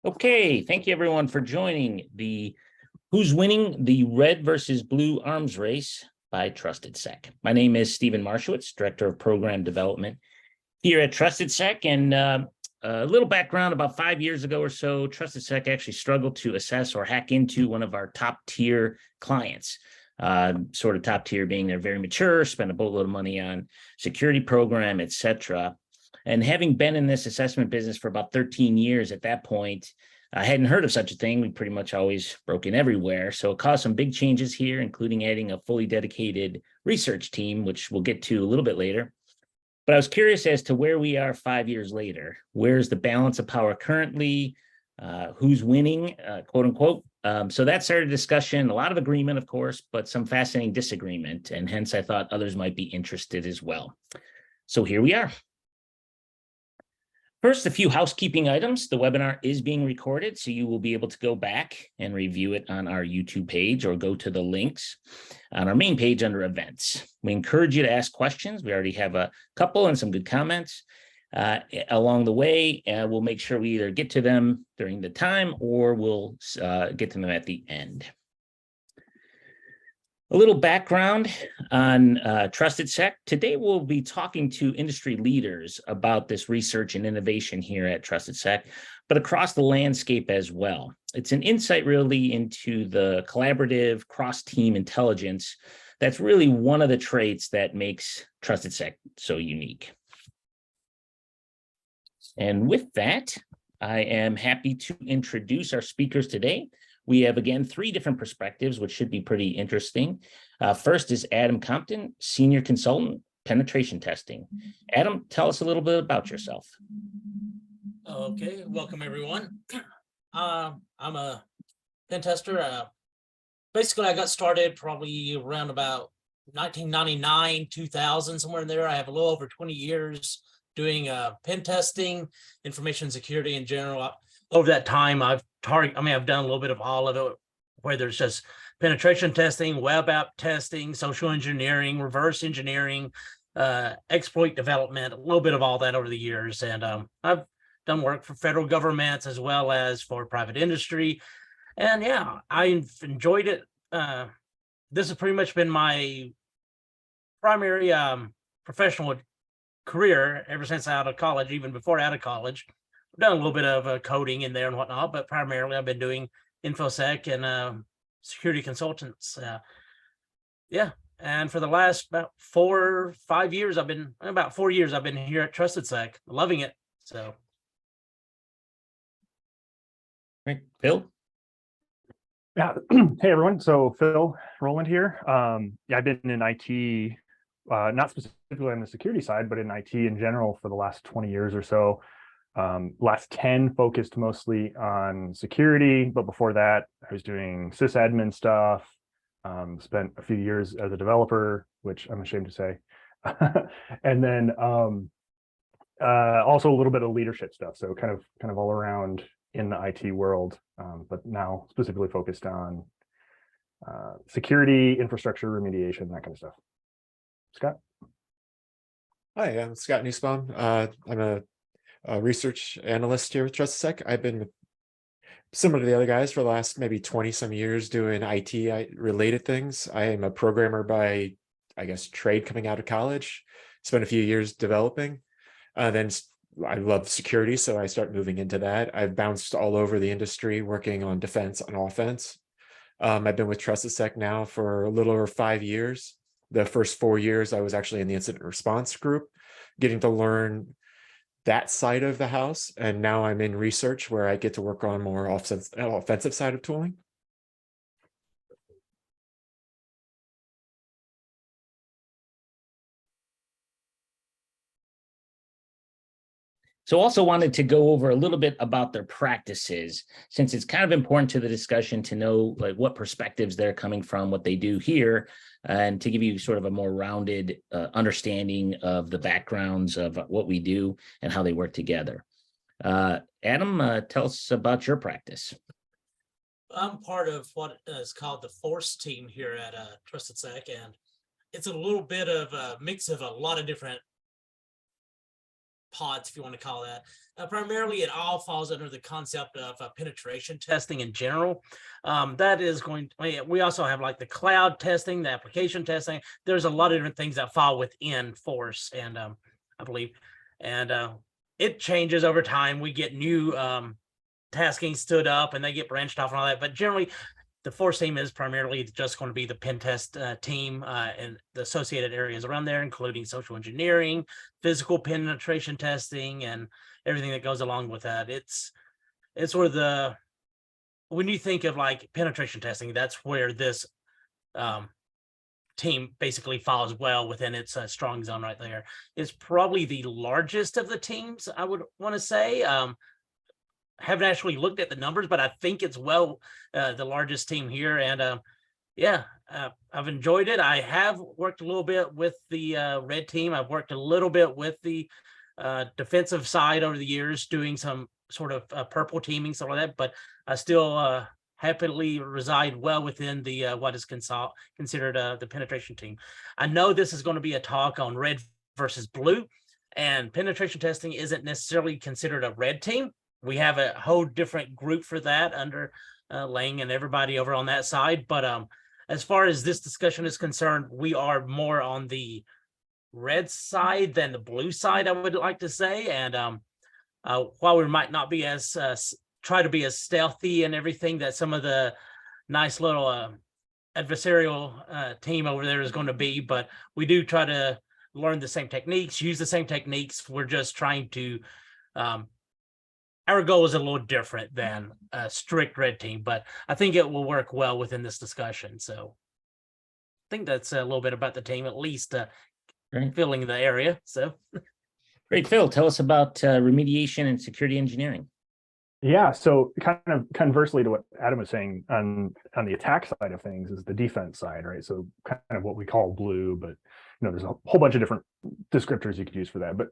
Okay, thank you everyone for joining the Who's Winning the Red versus Blue Arms Race by Trusted Sec. My name is Stephen Marshowitz, Director of Program Development here at Trusted Sec. And a little background, about 5 years ago or so, Trusted Sec actually struggled to assess or hack into one of our top tier clients. Sort of top tier being they're very mature, spend a boatload of money on security program, etc. And having been in this assessment business for about 13 years at that point, I hadn't heard of such a thing. We pretty much always broke in everywhere. So it caused some big changes here, including adding a fully dedicated research team, which we'll get to a little bit later. But I was curious as to where we are 5 years later. Where's the balance of power currently? Who's winning, quote unquote? So that started a discussion, a lot of agreement, of course, but some fascinating disagreement. And hence I thought others might be interested as well. So here we are. First, a few housekeeping items. The webinar is being recorded, so you will be able to go back and review it on our YouTube page or go to the links on our main page under events. We encourage you to ask questions. We already have a couple and some good comments along the way. We'll make sure we either get to them during the time or we'll get to them at the end. A little background on Trusted Sec. Today, we'll be talking to industry leaders about this research and innovation here at Trusted Sec, but across the landscape as well. It's an insight really into the collaborative cross-team intelligence that's really one of the traits that makes Trusted Sec so unique. And with that, I am happy to introduce our speakers today. We have, again, 3 different perspectives, which should be pretty interesting. First is Adam Compton, Senior Consultant, Penetration Testing. Adam, tell us a little bit about yourself. Okay, welcome everyone. I'm a pen tester. Basically, I got started probably around about 1999, 2000, somewhere in there. I have a little over 20 years doing pen testing, information security in general. Over that time, I've done a little bit of all of it, whether it's just penetration testing, web app testing, social engineering, reverse engineering, exploit development, a little bit of all that over the years. And I've done work for federal governments as well as for private industry. And yeah, I've enjoyed it. This has pretty much been my primary professional career ever since out of college, even before out of college. I've done a little bit of coding in there and whatnot, but primarily I've been doing InfoSec and security consultants. Yeah, and for the last about 4 or 5 years, I've been here at Trusted Sec, loving it. So, Great, Phil. Yeah, hey everyone. So Phil, Rowland here. Yeah, I've been in IT, not specifically on the security side, but in IT in general for the last 20 years or so. Last 10 focused mostly on security, but before that I was doing sysadmin stuff, spent a few years as a developer, which I'm ashamed to say, and then also a little bit of leadership stuff, so kind of all around in the IT world, but now specifically focused on security, infrastructure, remediation, that kind of stuff. Scott? Hi, I'm Scott Nusbaum. I'm a research analyst here with Trusted Sec. I've been similar to the other guys for the last maybe 20 some years doing IT related things. I am a programmer by, I guess, trade coming out of college. Spent a few years developing. Then I love security, so I start moving into that. I've bounced all over the industry working on defense and offense. I've been with Trusted Sec now for a little over 5 years. The first 4 years I was actually in the incident response group, getting to learn that side of the house, and now I'm in research where I get to work on more offensive side of tooling. So also wanted to go over a little bit about their practices, since it's kind of important to the discussion to know like what perspectives they're coming from, what they do here, and to give you sort of a more rounded understanding of the backgrounds of what we do and how they work together. Adam, tell us about your practice. I'm part of what is called the Force team here at Trusted Sec, and it's a little bit of a mix of a lot of different pods, if you want to call that. Primarily, it all falls under the concept of penetration testing in general. That is we also have like the cloud testing, the application testing. There's a lot of different things that fall within Force, and I believe, and it changes over time. We get new tasking stood up, and they get branched off and all that. But generally, the Force team is primarily just going to be the pen test team and the associated areas around there, including social engineering, physical penetration testing, and everything that goes along with that. It's where when you think of like penetration testing, that's where this team basically falls well within its strong zone right there. It's probably the largest of the teams, I would want to say. Haven't actually looked at the numbers, but I think it's the largest team here. And I've enjoyed it. I have worked a little bit with the red team. I've worked a little bit with the defensive side over the years, doing some sort of purple teaming, stuff like that. But I still happily reside well within the what is considered the penetration team. I know this is going to be a talk on red versus blue, and penetration testing isn't necessarily considered a red team. We have a whole different group for that under Lang and everybody over on that side. But as far as this discussion is concerned, we are more on the red side than the blue side, I would like to say. And while we might not be as try to be as stealthy and everything that some of the nice little adversarial team over there is going to be, but we do try to learn the same techniques, use the same techniques. We're just trying to our goal is a little different than a strict red team, but I think it will work well within this discussion. So I think that's a little bit about the team, at least filling the area. So Great. Phil, tell us about remediation and security engineering. Yeah, so kind of conversely to what Adam was saying on the attack side of things is the defense side, right? So kind of what we call blue, but there's a whole bunch of different descriptors you could use for that. But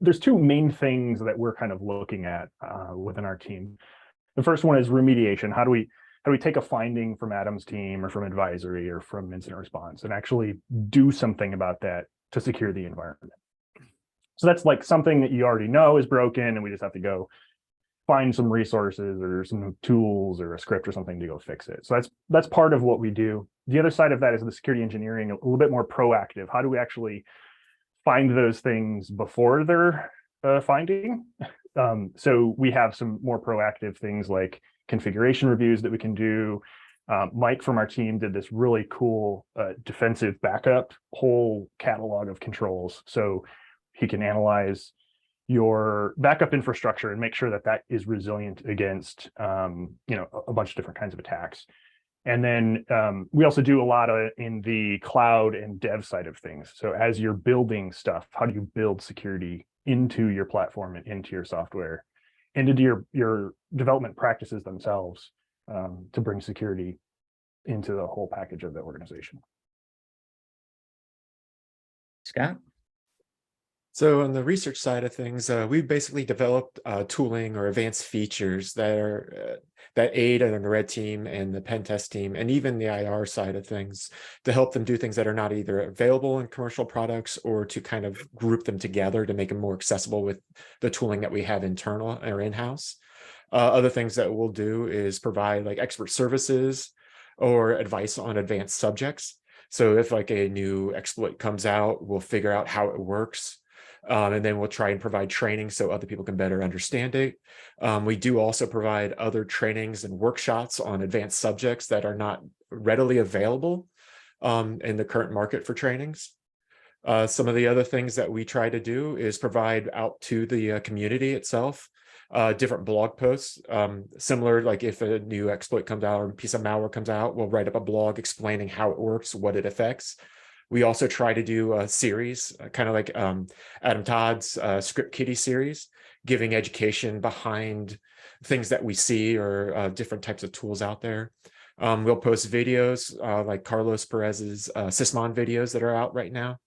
there's two main things that we're kind of looking at within our team. The first one is remediation. How do we take a finding from Adam's team or from advisory or from incident response and actually do something about that to secure the environment? So that's like something that you already know is broken, and we just have to go find some resources or some tools or a script or something to go fix it. So that's part of what we do. The other side of that is the security engineering, a little bit more proactive. How do we actually find those things before they're finding? So we have some more proactive things like configuration reviews that we can do. Mike from our team did this really cool defensive backup whole catalog of controls. So he can analyze your backup infrastructure and make sure that that is resilient against a bunch of different kinds of attacks. And then we also do a lot in the cloud and dev side of things. So as you're building stuff, how do you build security into your platform and into your software and into your development practices themselves to bring security into the whole package of the organization? Scott? So on the research side of things, we've basically developed tooling or advanced features that aid on the red team and the pen test team, and even the IR side of things, to help them do things that are not either available in commercial products or to kind of group them together to make them more accessible with the tooling that we have internal or in-house. Other things that we'll do is provide like expert services or advice on advanced subjects. So if like a new exploit comes out, we'll figure out how it works. And then we'll try and provide training so other people can better understand it. We do also provide other trainings and workshops on advanced subjects that are not readily available in the current market for trainings. Some of the other things that we try to do is provide out to the community itself different blog posts, similar, like if a new exploit comes out or a piece of malware comes out, we'll write up a blog explaining how it works, what it affects. We also try to do a series, kind of like Adam Todd's Script Kiddie series, giving education behind things that we see or different types of tools out there. We'll post videos like Carlos Perez's Sysmon videos that are out right now.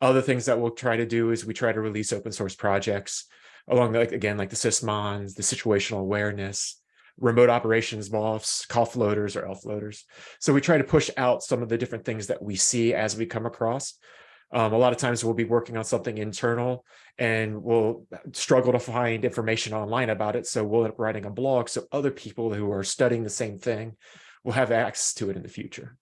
Other things that we'll try to do is we try to release open source projects along the, like the Sysmons, the situational awareness, remote operations MOFs, call floaters or elf floaters. So we try to push out some of the different things that we see as we come across. A lot of times we'll be working on something internal and we'll struggle to find information online about it. So we'll end up writing a blog so other people who are studying the same thing will have access to it in the future.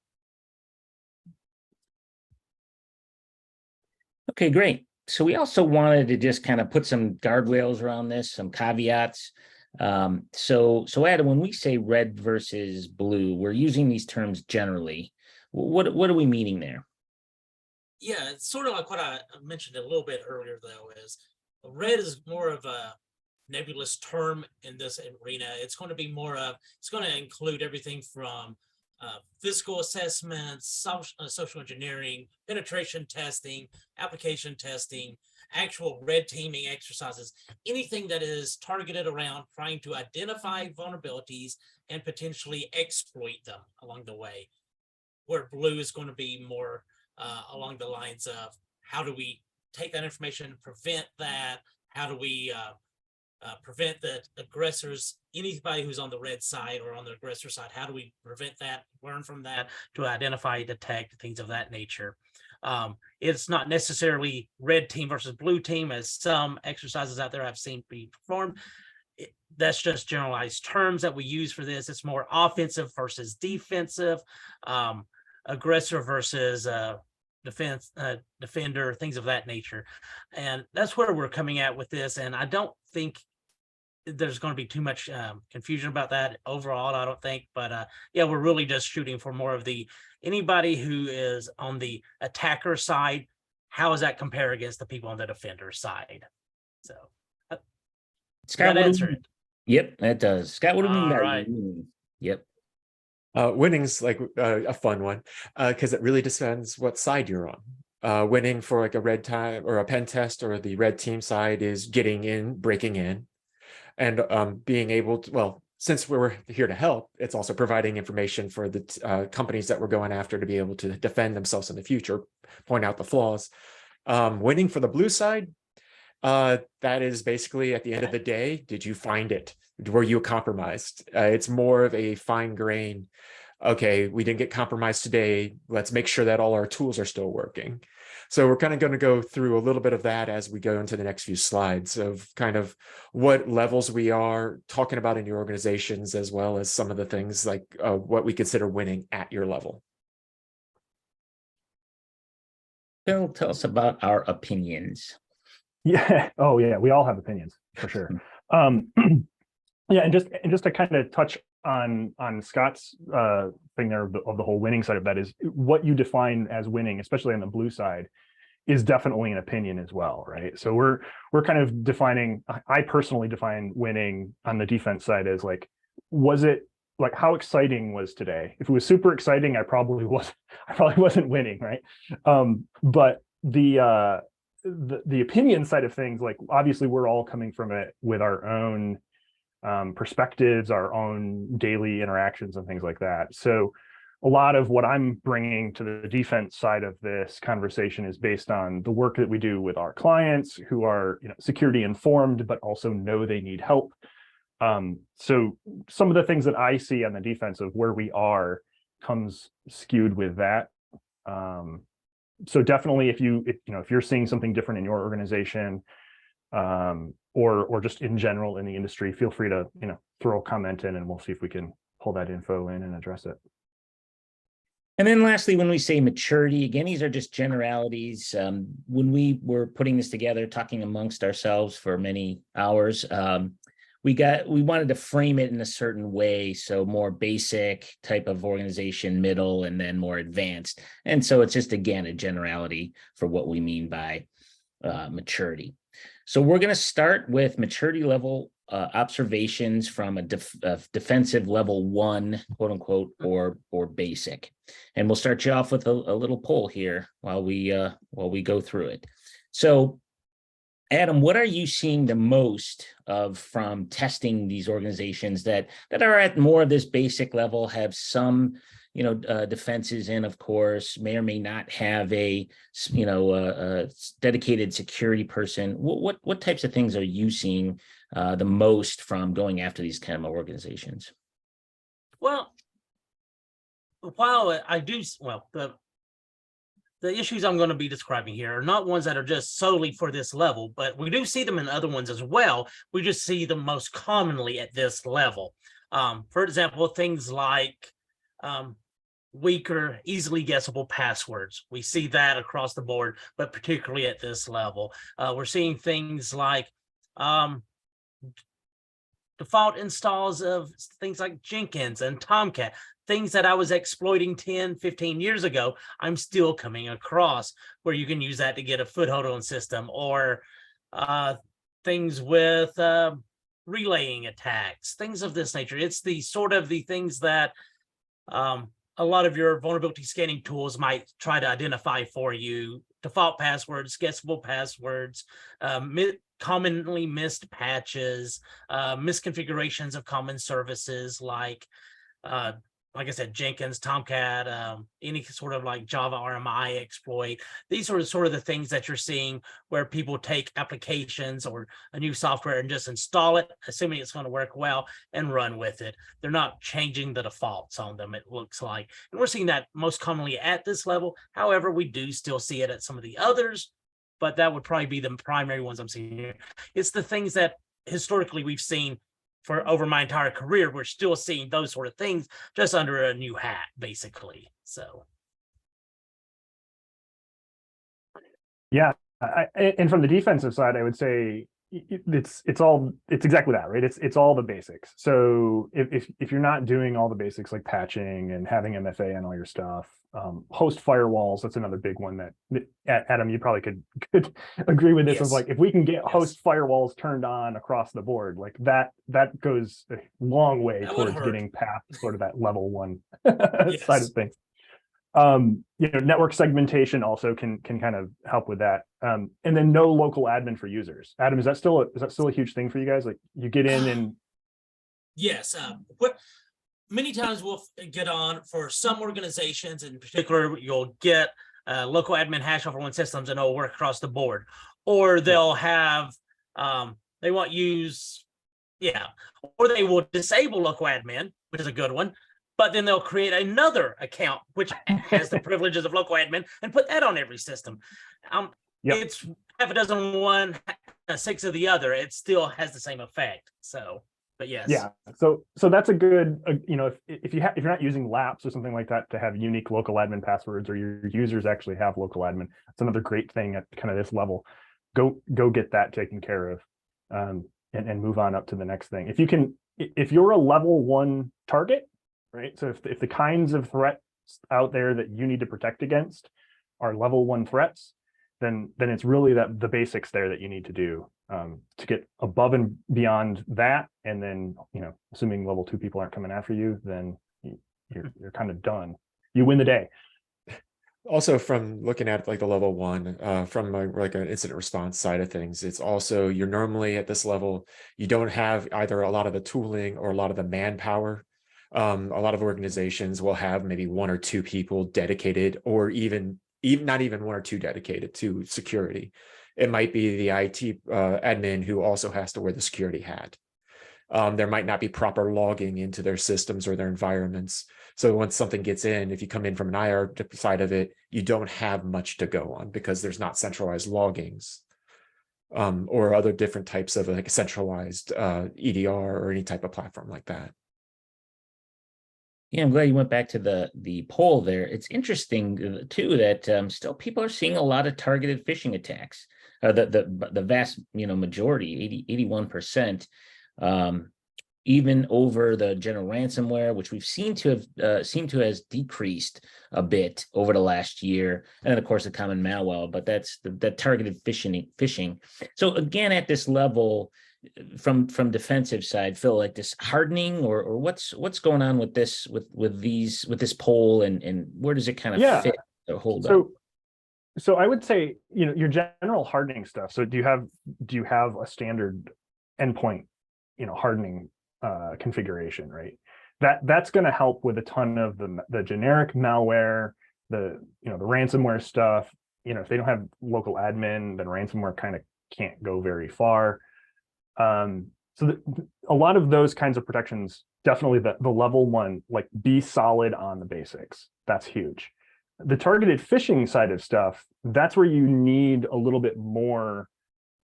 Okay, great. So we also wanted to just kind of put some guardrails around this, some caveats. So Adam, when we say red versus blue, we're using these terms generally. What are we meaning there? Yeah, it's sort of like what I mentioned a little bit earlier, though, is red is more of a nebulous term in this arena. It's going to be more of, it's going to include everything from physical assessments, social engineering, penetration testing, application testing, actual red teaming exercises, anything that is targeted around trying to identify vulnerabilities and potentially exploit them along the way. Where blue is going to be more along the lines of how do we take that information and prevent that? How do we prevent the aggressors, anybody who's on the red side or on the aggressor side, how do we prevent that, learn from that to identify, detect, things of that nature. It's not necessarily red team versus blue team, as some exercises out there I've seen be performed. That's just generalized terms that we use for this. It's more offensive versus defensive, aggressor versus defender, things of that nature. And that's where we're coming at with this. And I don't think there's going to be too much confusion about that overall, I don't think. But yeah, we're really just shooting for more of the anybody who is on the attacker side. How does that compare against the people on the defender side? So Scott, that answer it. Yep, that does. Scott, what do we mean by Alright. winning? Yep. Winning's like a fun one because it really depends what side you're on. Winning for like a red time or a pen test or the red team side is getting in, breaking in, and being able to, well, since we're here to help, it's also providing information for the companies that we're going after to be able to defend themselves in the future, point out the flaws. Winning for the blue side, that is basically at the end of the day, did you find it? Were you compromised? It's more of a fine grain. Okay, we didn't get compromised today. Let's make sure that all our tools are still working. So we're kind of going to go through a little bit of that as we go into the next few slides of kind of what levels we are talking about in your organizations, as well as some of the things like what we consider winning at your level. Phil, tell us about our opinions. Yeah. Oh, yeah. We all have opinions for sure. Yeah, and just to kind of touch on Scott's thing there of the whole winning side of that is what you define as winning, especially on the blue side, is definitely an opinion as well, right? So we're kind of defining. I personally define winning on the defense side as like, was it like how exciting was today? If it was super exciting, I probably wasn't winning, right? But the opinion side of things, like obviously we're all coming from it with our own perspectives, our own daily interactions and things like that. So a lot of what I'm bringing to the defense side of this conversation is based on the work that we do with our clients who are, security informed, but also know they need help. So some of the things that I see on the defense of where we are comes skewed with that. So definitely if you're seeing something different in your organization, or just in general in the industry, feel free to, throw a comment in and we'll see if we can pull that info in and address it. And then lastly, when we say maturity, again, these are just generalities. When we were putting this together, talking amongst ourselves for many hours, we wanted to frame it in a certain way. So more basic type of organization, middle, and then more advanced. And so it's just, again, a generality for what we mean by maturity. So we're going to start with maturity level observations from a defensive level 1, quote unquote, or basic. And we'll start you off with a little poll here while we go through it. So Adam, what are you seeing the most of from testing these organizations that are at more of this basic level, have some defenses in, of course, may or may not have a dedicated security person? What types of things are you seeing the most from going after these kind of organizations? Well, while I do, the the issues I'm going to be describing here are not ones that are just solely for this level, but we do see them in other ones as well. We just see them most commonly at this level. For example, things like weaker, easily guessable passwords. We see that across the board, but particularly at this level. We're seeing things like default installs of things like Jenkins and Tomcat, things that I was exploiting 10, 15 years ago, I'm still coming across where you can use that to get a foothold on system, or things with relaying attacks, things of this nature. It's the sort of the things that a lot of your vulnerability scanning tools might try to identify for you. Default passwords, guessable passwords, commonly missed patches, misconfigurations of common services like I said, Jenkins, Tomcat, any sort of like Java RMI exploit. These are sort of the things that you're seeing where people take applications or a new software and just install it, assuming it's going to work well, and run with it. They're not changing the defaults on them, it looks like. And we're seeing that most commonly at this level. However, we do still see it at some of the others, but that would probably be the primary ones I'm seeing here. It's the things that historically we've seen for over my entire career. We're still seeing those sort of things, just under a new hat, basically. So, yeah, and from the defensive side, I would say it's exactly that, right? It's all the basics. So if you're not doing all the basics like patching and having MFA and all your stuff, host firewalls, that's another big one that Adam, you probably could agree with this. Yes. Of like, if we can get Yes. host firewalls turned on across the board, like that goes a long way That would towards hurt. getting past sort of that level one Yes. side of things. Network segmentation also can kind of help with that. And then no local admin for users. Adam, is that still a huge thing for you guys? Like, you get in and yes, many times we'll get on for some organizations in particular, you'll get local admin hash over one systems and it'll work across the board, or they'll have they won't use, or they will disable local admin, which is a good one, but then they'll create another account which has the privileges of local admin and put that on every system. It's half a dozen one, 6 of the other. It still has the same effect. So, but yes. yeah, so that's a good, if you're not using laps or something like that to have unique local admin passwords, or your users actually have local admin, it's another great thing at kind of this level. Go get that taken care of, and move on up to the next thing. If you're a level 1 target, right? So if the kinds of threats out there that you need to protect against are level 1 threats, then it's really the basics there that you need to do to get above and beyond that. And then, assuming level 2 people aren't coming after you, then you're kind of done. You win the day. Also, from looking at like the level 1, from like an incident response side of things, it's also, you're normally at this level, you don't have either a lot of the tooling or a lot of the manpower. A lot of organizations will have maybe 1 or 2 people dedicated, or even not even 1 or 2 dedicated to security. It might be the IT admin who also has to wear the security hat. There might not be proper logging into their systems or their environments. So once something gets in, if you come in from an IR side of it, you don't have much to go on because there's not centralized loggings or other different types of like centralized EDR or any type of platform like that. Yeah, I'm glad you went back to the poll there. It's interesting too that still people are seeing a lot of targeted phishing attacks. The vast majority, 81%, even over the general ransomware, which we've seen to has decreased a bit over the last year, and then of course the common malware. But that's the targeted phishing. So again, at this level, from defensive side, Phil, like this hardening or what's going on with this with this poll, and where does it kind of fit or hold up? So I would say, your general hardening stuff. So do you have a standard endpoint, hardening configuration, right? That's going to help with a ton of the generic malware, the ransomware stuff. If they don't have local admin, then ransomware kind of can't go very far. So a lot of those kinds of protections, definitely the level 1, like be solid on the basics. That's huge. The targeted phishing side of stuff, that's where you need a little bit more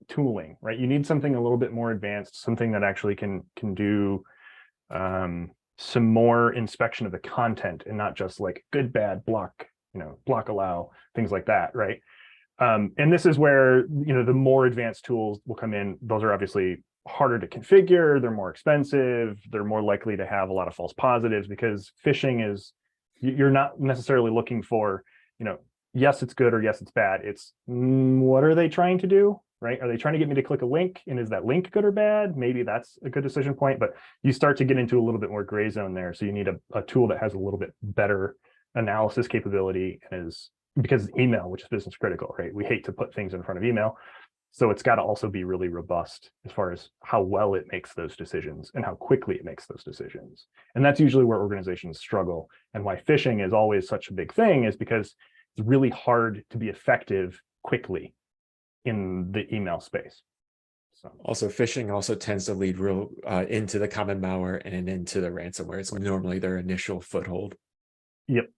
tooling, right? You need something a little bit more advanced, something that actually can do some more inspection of the content and not just like good, bad, block, block, allow, things like that, right? And this is where, the more advanced tools will come in. Those are obviously harder to configure. They're more expensive. They're more likely to have a lot of false positives, because phishing is, you're not necessarily looking for, yes, it's good or yes, it's bad. It's what are they trying to do, right? Are they trying to get me to click a link? And is that link good or bad? Maybe that's a good decision point, but you start to get into a little bit more gray zone there. So you need a tool that has a little bit better analysis capability, and is, because email, which is business critical, right? We hate to put things in front of email. So it's got to also be really robust as far as how well it makes those decisions and how quickly it makes those decisions. And that's usually where organizations struggle, and why phishing is always such a big thing is because it's really hard to be effective quickly in the email space. So Also, phishing also tends to lead real into the common malware and into the ransomware. It's normally their initial foothold. Yep.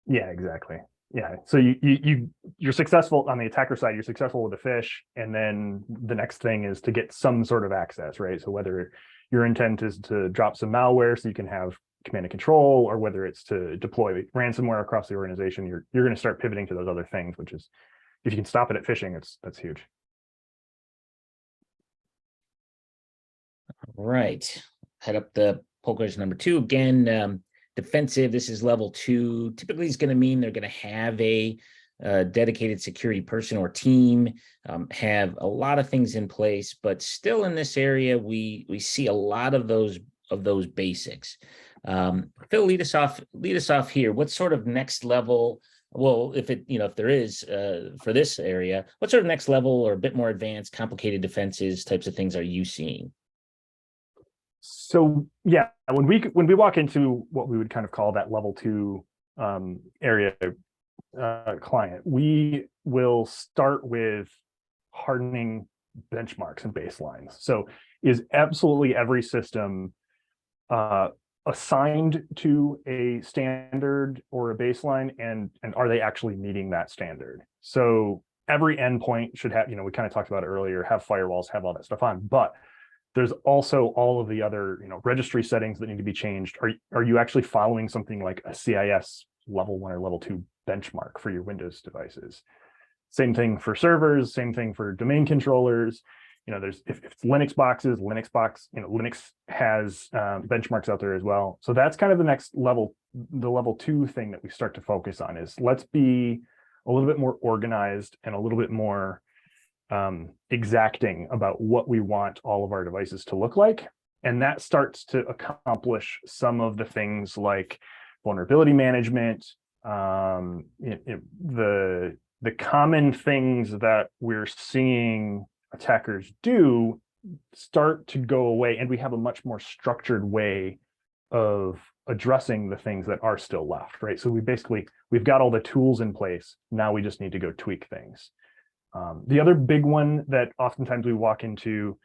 Yeah, exactly. Yeah. So you're successful on the attacker side, you're successful with the phish, and then the next thing is to get some sort of access, right? So whether your intent is to drop some malware so you can have command and control, or whether it's to deploy ransomware across the organization, you're going to start pivoting to those other things, which is, if you can stop it at phishing, that's huge. All right. Head up the poll question number 2 again. Defensive, this is level 2. Typically, it's going to mean they're going to have a dedicated security person or team, have a lot of things in place, but still in this area, we see a lot of those basics. Phil, lead us off here. What sort of next level? Well, if there is for this area, what sort of next level or a bit more advanced, complicated defenses types of things are you seeing? So yeah, when we walk into what we would kind of call that level 2 area client, we will start with hardening benchmarks and baselines. So is absolutely every system assigned to a standard or a baseline, and are they actually meeting that standard? So every endpoint should have, we kind of talked about it earlier, have firewalls, have all that stuff on, but there's also all of the other, registry settings that need to be changed. Are you actually following something like a CIS level 1 or level 2 benchmark for your Windows devices? Same thing for servers, same thing for domain controllers. There's, if it's Linux boxes, Linux has benchmarks out there as well. So that's kind of the next level, the level 2 thing that we start to focus on is, let's be a little bit more organized and a little bit more exacting about what we want all of our devices to look like. And that starts to accomplish some of the things like vulnerability management, the common things that we're seeing attackers do start to go away, and we have a much more structured way of addressing the things that are still left, right? So we've got all the tools in place. Now we just need to go tweak things. The other big one that oftentimes we walk into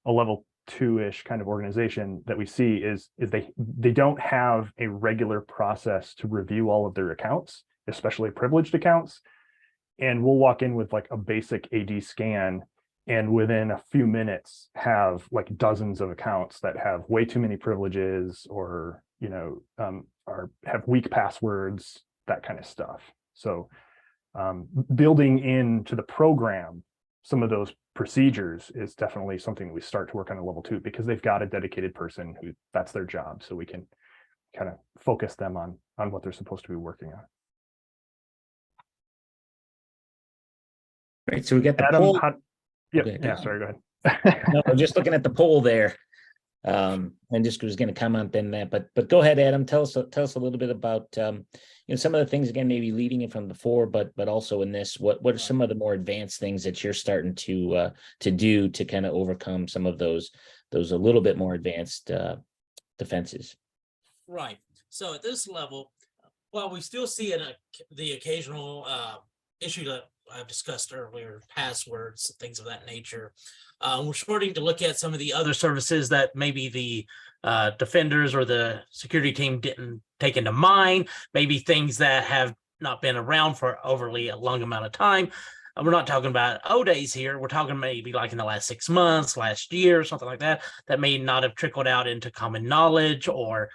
a level 2-ish kind of organization that we see is they don't have a regular process to review all of their accounts, especially privileged accounts. And we'll walk in with like a basic AD scan, and within a few minutes have like dozens of accounts that have way too many privileges, or have weak passwords, that kind of stuff. So building into the program some of those procedures is definitely something that we start to work on at level 2, because they've got a dedicated person who that's their job. So we can kind of focus them on what they're supposed to be working on. Right. So we got the Adam, poll. Yep. Yeah. Sorry. Go ahead. No, I'm just looking at the poll there. And just was going to comment on that, but go ahead, Adam. Tell us a little bit about some of the things, again, maybe leading it from before, but also in this, what are some of the more advanced things that you're starting to do to kind of overcome some of those a little bit more advanced defenses? Right. So at this level, while we still see the occasional issue that I've discussed earlier, passwords, things of that nature, we're starting to look at some of the other services that maybe the defenders or the security team didn't take into mind, maybe things that have not been around for overly a long amount of time. We're not talking about days here. We're talking maybe like in the last 6 months, last year, something like that, that may not have trickled out into common knowledge or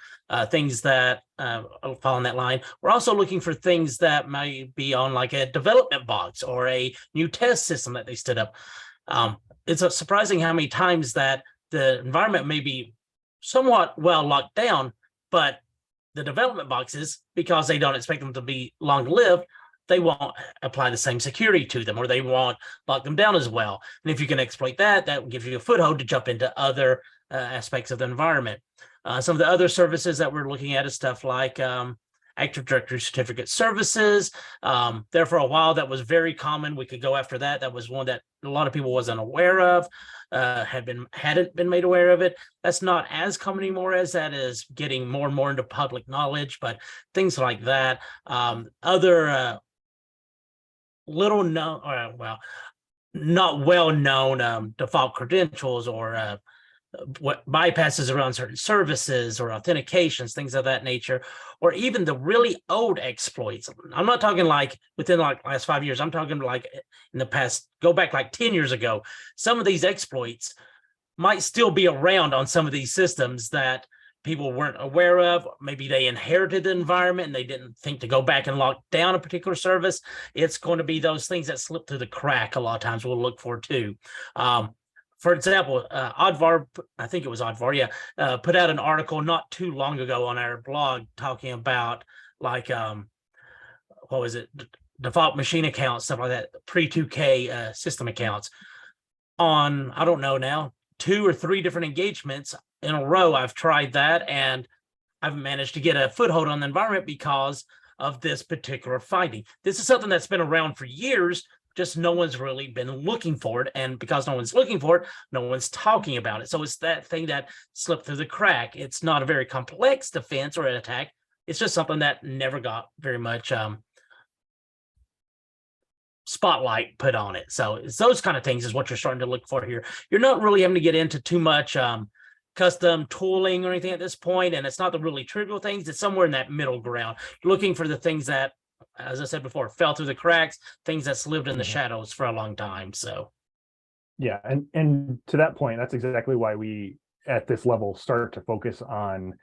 things that fall in that line. We're also looking for things that may be on like a development box or a new test system that they stood up. It's surprising how many times that the environment may be somewhat well locked down, but the development boxes, because they don't expect them to be long-lived, they won't apply the same security to them, or they won't lock them down as well. And if you can exploit that, that will give you a foothold to jump into other aspects of the environment. Some of the other services that we're looking at is stuff like Active Directory certificate services. There for a while, that was very common. We could go after that. That was one that a lot of people wasn't aware of, hadn't been made aware of it. That's not as common anymore, as that is getting more and more into public knowledge, but things like that. Other little known, or well, not well known default credentials or what bypasses around certain services or authentications, things of that nature, or even the really old exploits. I'm not talking like within like last 5 years. I'm talking like in the past, go back like 10 years ago. Some of these exploits might still be around on some of these systems that people weren't aware of. Maybe they inherited the environment and they didn't think to go back and lock down a particular service. It's going to be those things that slip through the crack a lot of times we'll look for too. For example, Oddvar, I think it was Oddvar, yeah, put out an article not too long ago on our blog talking about like, what was it, default machine accounts, stuff like that, pre-2K system accounts on, I don't know now, 2 or 3 different engagements in a row. I've tried that and I've managed to get a foothold on the environment because of this particular finding. This is something that's been around for years, just no one's really been looking for it. And because no one's looking for it, no one's talking about it. So it's that thing that slipped through the crack. It's not a very complex defense or an attack. It's just something that never got very much spotlight put on it. So it's those kind of things is what you're starting to look for here. You're not really having to get into too much custom tooling or anything at this point, and it's not the really trivial things. It's somewhere in that middle ground. You're looking for the things that, as I said before, fell through the cracks, things that's lived in the shadows for a long time. So yeah, and to that point, that's exactly why we at this level start to focus on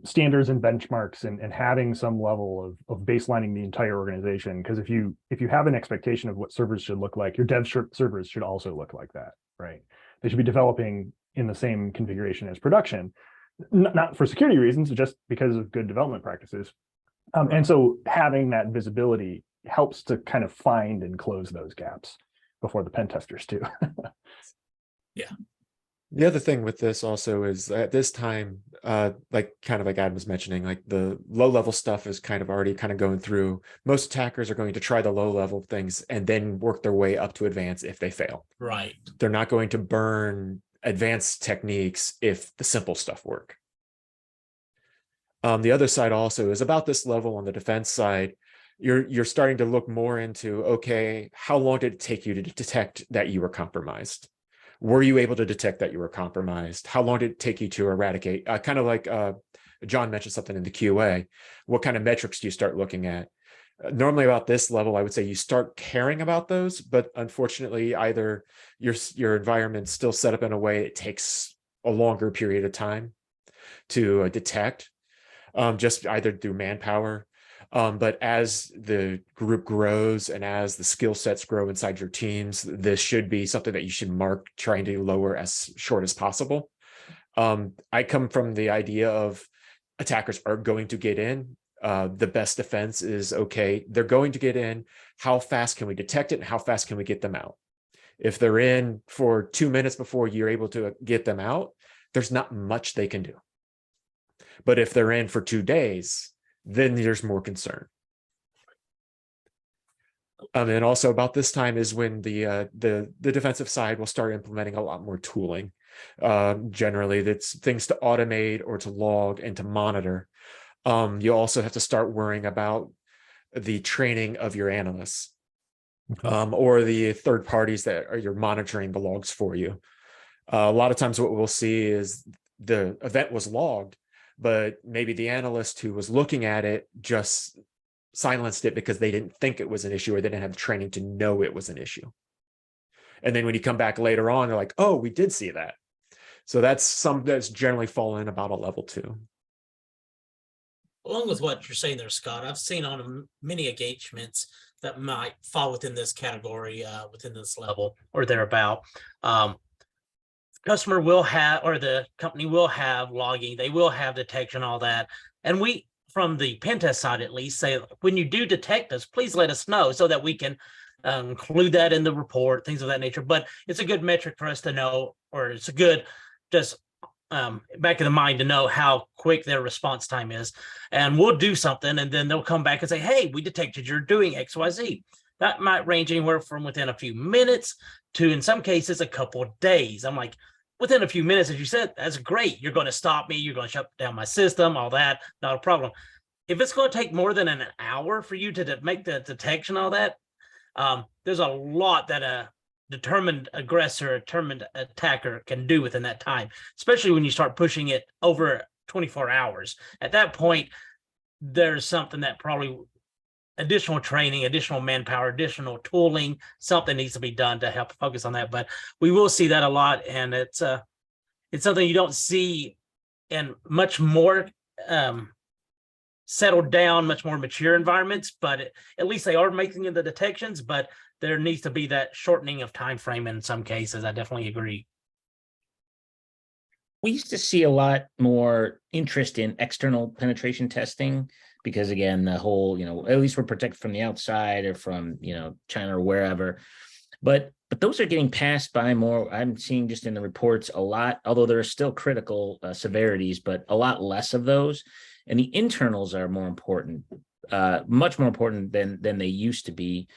standards and benchmarks and having some level of baselining the entire organization. Because if you have an expectation of what servers should look like, your dev servers should also look like that, right? They should be developing in the same configuration as production, not for security reasons, just because of good development practices. And so having that visibility helps to kind of find and close those gaps before the pen testers too. yeah. The other thing with this also is at this time, like Adam was mentioning, like the low level stuff is kind of already kind of going through. Most attackers are going to try the low level things and then work their way up to advanced if they fail. Right. They're not going to burn advanced techniques if the simple stuff work. The other side also is about this level on the defense side. You're starting to look more into, okay, how long did it take you to detect that you were compromised? Were you able to detect that you were compromised? How long did it take you to eradicate? Kind of like John mentioned something in the QA. What kind of metrics do you start looking at? Normally about this level, I would say you start caring about those, but unfortunately, either your environment's still set up in a way it takes a longer period of time to detect, just either through manpower. But as the group grows and as the skill sets grow inside your teams, this should be something that you should mark trying to lower as short as possible. I come from the idea of attackers are going to get in. The best defense is, okay, they're going to get in. How fast can we detect it? And how fast can we get them out? If they're in for 2 minutes before you're able to get them out, there's not much they can do. But if they're in for 2 days, then there's more concern. And also about this time is when the defensive side will start implementing a lot more tooling. Generally, that's things to automate or to log and to monitor. You also have to start worrying about the training of your analysts, or the third parties that you're monitoring the logs for you. A lot of times what we'll see is the event was logged, but maybe the analyst who was looking at it just silenced it because they didn't think it was an issue or they didn't have the training to know it was an issue. And then when you come back later on, they're like, oh, we did see that. So that's generally fallen about a level 2. Along with what you're saying there, Scott, I've seen on many engagements that might fall within this category, within this level or thereabout. Customer will have, or the company will have logging, they will have detection, all that. And we, from the pen test side at least, say, when you do detect us, please let us know so that we can include that in the report, things of that nature. But it's a good metric for us to know, or it's a good just back of the mind to know how quick their response time is. And we'll do something and then they'll come back and say, hey, we detected you're doing XYZ. That might range anywhere from within a few minutes to, in some cases, a couple of days. I'm like, within a few minutes, as you said, that's great. You're going to stop me. You're going to shut down my system, all that, not a problem. If it's going to take more than an hour for you to make the detection, all that, there's a lot that a determined aggressor, determined attacker can do within that time, especially when you start pushing it over 24 hours. At that point, there's something that probably additional training, additional manpower, additional tooling, something needs to be done to help focus on that. But we will see that a lot, and it's something you don't see in much more settled down, much more mature environments. But at least they are making the detections. But there needs to be that shortening of time frame in some cases. I definitely agree. We used to see a lot more interest in external penetration testing because, again, the whole, at least we're protected from the outside or from, China or wherever. But those are getting passed by more. I'm seeing just in the reports a lot, although there are still critical severities, but a lot less of those. And the internals are more important, much more important than they used to be.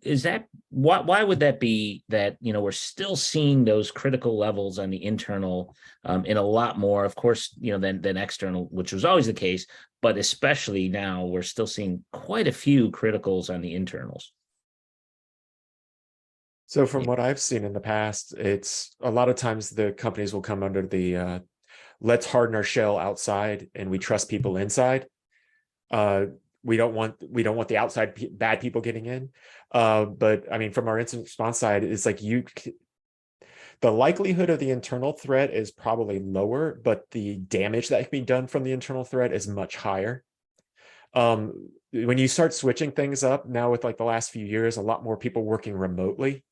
Is that why would that be that, we're still seeing those critical levels on the internal in a lot more, of course, than external, which was always the case, but especially now we're still seeing quite a few criticals on the internals. So from what I've seen in the past, it's a lot of times the companies will come under the let's harden our shell outside and we trust people inside. We don't want the outside bad people getting in. But I mean, from our incident response side, it's like the likelihood of the internal threat is probably lower, but the damage that can be done from the internal threat is much higher. When you start switching things up now with like the last few years, a lot more people working remotely.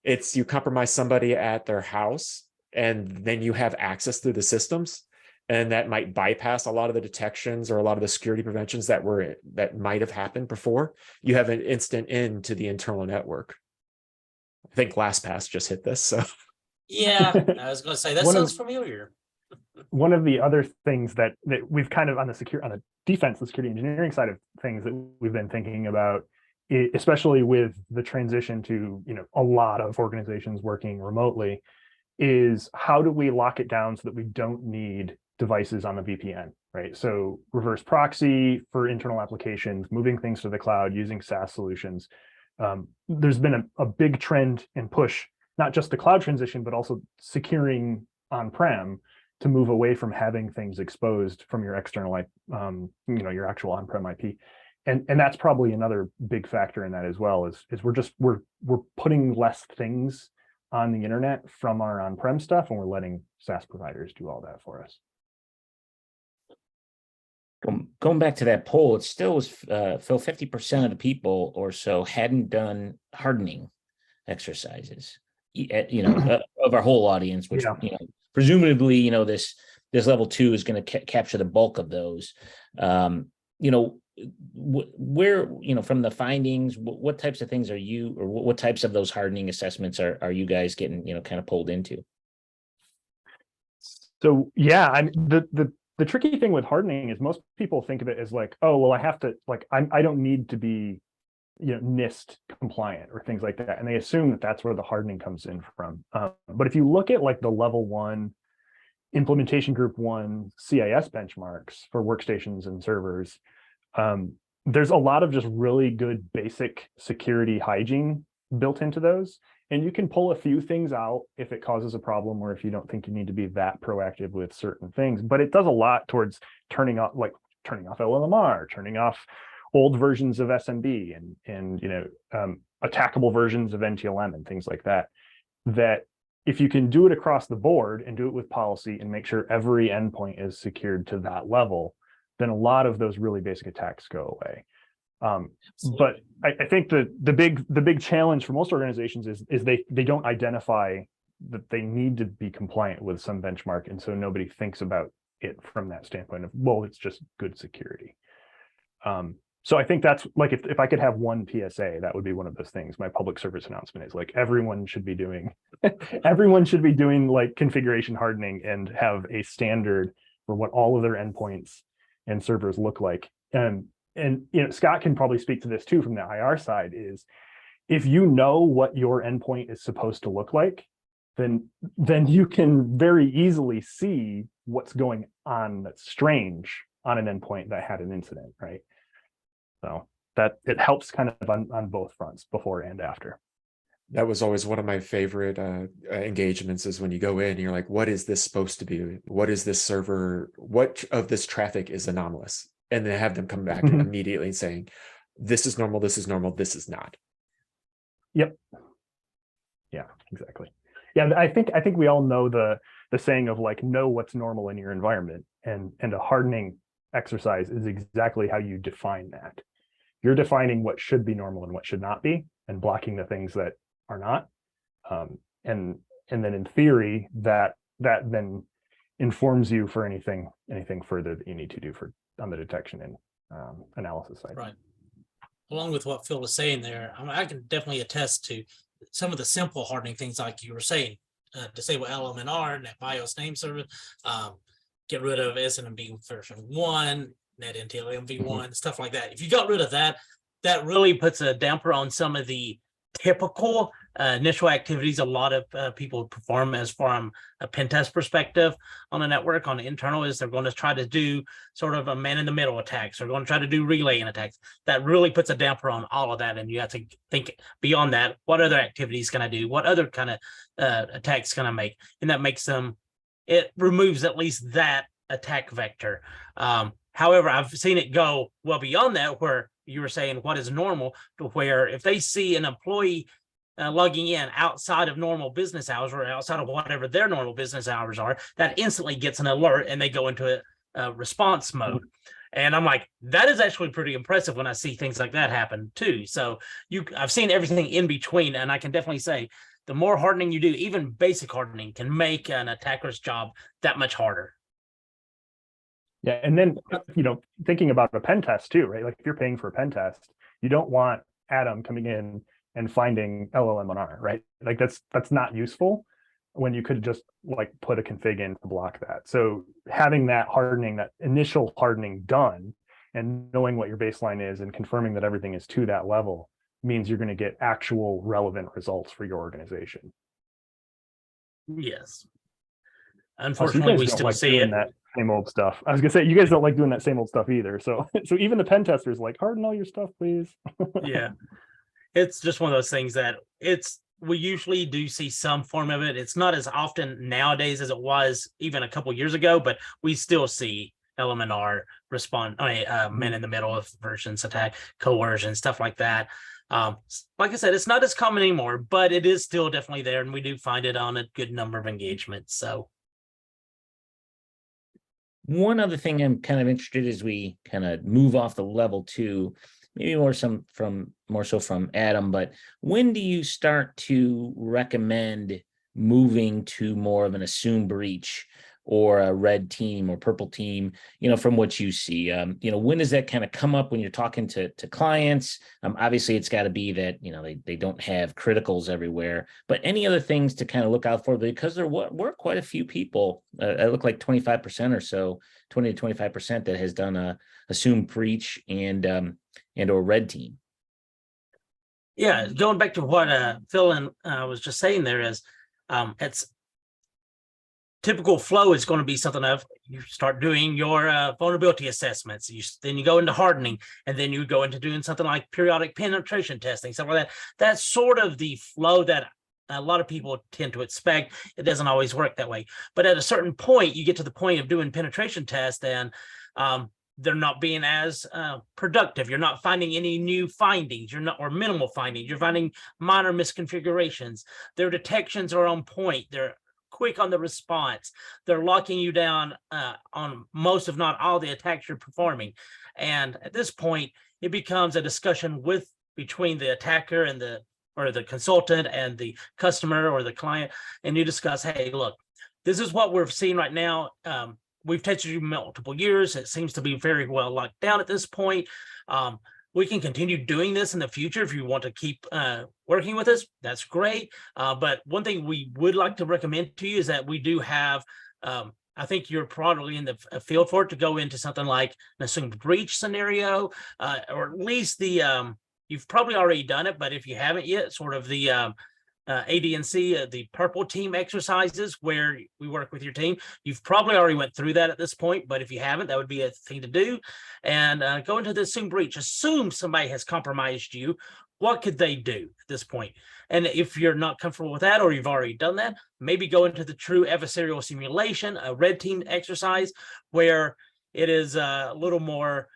It's you compromise somebody at their house and then you have access through the systems. And that might bypass a lot of the detections or a lot of the security preventions that might have happened before. You have an instant into the internal network. I think LastPass just hit this. So yeah, I was going to say that sounds familiar. One of the other things that we've kind of on the defense, the security engineering side of things that we've been thinking about, especially with the transition to a lot of organizations working remotely, is how do we lock it down so that we don't need devices on the VPN, right? So reverse proxy for internal applications, moving things to the cloud, using SaaS solutions. There's been a big trend and push, not just the cloud transition, but also securing on-prem to move away from having things exposed from your external, your actual on-prem IP. And that's probably another big factor in that as well, is we're putting less things on the internet from our on-prem stuff, and we're letting SaaS providers do all that for us. Going back to that poll, it still was, Phil, 50% of the people or so hadn't done hardening exercises, of our whole audience, which, presumably, this level 2 is going to capture the bulk of those. Where, from the findings, what types of things are you, or what types of those hardening assessments are you guys getting, kind of pulled into? So, the tricky thing with hardening is most people think of it as like, oh, well, I have to, like, I don't need to be, NIST compliant or things like that. And they assume that that's where the hardening comes in from. But if you look at like the level 1 implementation group 1 CIS benchmarks for workstations and servers, there's a lot of just really good basic security hygiene built into those. And you can pull a few things out if it causes a problem, or if you don't think you need to be that proactive with certain things. But it does a lot towards turning off LLMR, turning off old versions of SMB and attackable versions of NTLM and things like that. That if you can do it across the board and do it with policy and make sure every endpoint is secured to that level, then a lot of those really basic attacks go away. But I think the big challenge for most organizations is they don't identify that they need to be compliant with some benchmark, and so nobody thinks about it from that standpoint of, well, it's just good security. So I think that's like, if I could have one PSA, that would be one of those things. My public service announcement is like, everyone should be doing like configuration hardening and have a standard for what all of their endpoints and servers look like. And Scott can probably speak to this too from the IR side, is if you know what your endpoint is supposed to look like, then you can very easily see what's going on that's strange on an endpoint that had an incident, right? So that it helps kind of on both fronts, before and after. That was always one of my favorite engagements, is when you go in and you're like, what is this supposed to be? What is this server? What of this traffic is anomalous? And then have them come back immediately saying, this is normal, this is not. Yep. Yeah, exactly. Yeah, I think we all know the saying of like, know what's normal in your environment, and a hardening exercise is exactly how you define that. You're defining what should be normal and what should not be, and blocking the things that are not. And then in theory, that then informs you for anything further that you need to do on the detection and analysis side. Right. Along with what Phil was saying there, I can definitely attest to some of the simple hardening things, like you were saying, disable LMNR, net BIOS name server, get rid of SNMP version 1, NetNTLM v1, stuff like that. If you got rid of that, that really puts a damper on some of the typical initial activities a lot of people perform as from a pen test perspective on a network. On the internal, is they're going to try to do sort of a man-in-the-middle attacks, or going to try to do relaying attacks. That really puts a damper on all of that, and you have to think beyond that. What other activities can I do? What other kind of attacks can I make? And that makes them, it removes at least that attack vector. However, I've seen it go well beyond that, where you were saying what is normal, to where if they see an employee logging in outside of normal business hours, or outside of whatever their normal business hours are, that instantly gets an alert and they go into a response mode. And I'm like, that is actually pretty impressive when I see things like that happen too. So I've seen everything in between, and I can definitely say the more hardening you do, even basic hardening, can make an attacker's job that much harder. Yeah, and then thinking about a pen test too, right? Like if you're paying for a pen test, you don't want Adam coming in and finding LLMNR, right? Like that's not useful when you could just like put a config in to block that. So having that hardening, that initial hardening done, and knowing what your baseline is and confirming that everything is to that level, means you're going to get actual relevant results for your organization. Yes. Unfortunately, we still see it. That same old stuff. I was gonna say, you guys don't like doing that same old stuff either. So even the pen testers like, harden all your stuff, please. Yeah, it's just one of those things that we usually do see some form of it. It's not as often nowadays as it was even a couple years ago, but we still see LMNR respond, men in the middle of versions attack, coercion, stuff like that. Like I said, it's not as common anymore, but it is still definitely there, and we do find it on a good number of engagements. So one other thing I'm kind of interested as we kind of move off the level 2, maybe more so from Adam, but when do you start to recommend moving to more of an assumed breach or a red team or purple team, from what you see? When does that kind of come up when you're talking to clients? Obviously it's got to be that, they don't have criticals everywhere, but any other things to kind of look out for, because there were quite a few people, it looked like 25% or so, 20 to 25% that has done a assumed breach and or red team. Yeah, going back to what Phil and was just saying there is, it's typical flow is going to be something of, you start doing your vulnerability assessments, then you go into hardening, and then you go into doing something like periodic penetration testing, stuff like that. That's sort of the flow that a lot of people tend to expect. It doesn't always work that way, but at a certain point, you get to the point of doing penetration tests, and they're not being as productive. You're not finding any new findings. You're not, or minimal findings. You're finding minor misconfigurations. Their detections are on point. They're quick on the response. They're locking you down on most, if not all, the attacks you're performing. And at this point, it becomes a discussion between the attacker and the consultant and the customer or the client, and you discuss, hey, look, this is what we're seeing right now. We've tested you multiple years. It seems to be very well locked down at this point. We can continue doing this in the future if you want to keep working with us. That's great. But one thing we would like to recommend to you is that we do have, I think you're probably in the field for it, to go into something like an assumed breach scenario, or at least the, you've probably already done it, but if you haven't yet, sort of the AD&C, the purple team exercises where we work with your team. You've probably already went through that at this point, but if you haven't, that would be a thing to do. And go into the assume breach. Assume somebody has compromised you. What could they do at this point? And if you're not comfortable with that, or you've already done that, maybe go into the true adversarial simulation, a red team exercise, where it is a little more,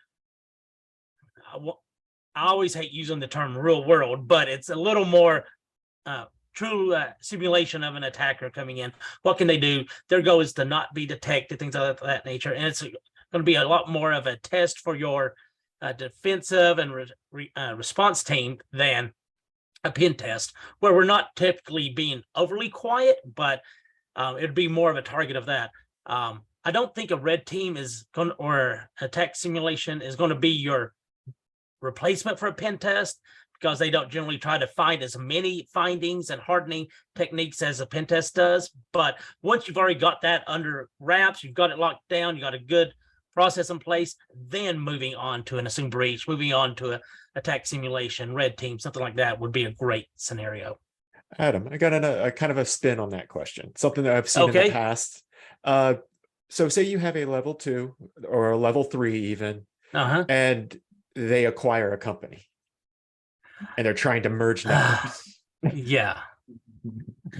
I always hate using the term real world, but it's a little more true simulation of an attacker coming in. What can they do? Their goal is to not be detected, things of that nature. And it's going to be a lot more of a test for your defensive and response team than a pen test, where we're not typically being overly quiet, but it'd be more of a target of that. I don't think a red team is going, or attack simulation is going to be your replacement for a pen test, because they don't generally try to find as many findings and hardening techniques as a pen test does. But once you've already got that under wraps, you've got it locked down, you got a good process in place, then moving on to an assumed breach, moving on to a attack simulation, red team, something like that would be a great scenario. Adam, I got a kind of a spin on that question. Something that I've seen in the past. So say you have a level 2 or a level 3 even, and they acquire a company and they're trying to merge networks. Yeah.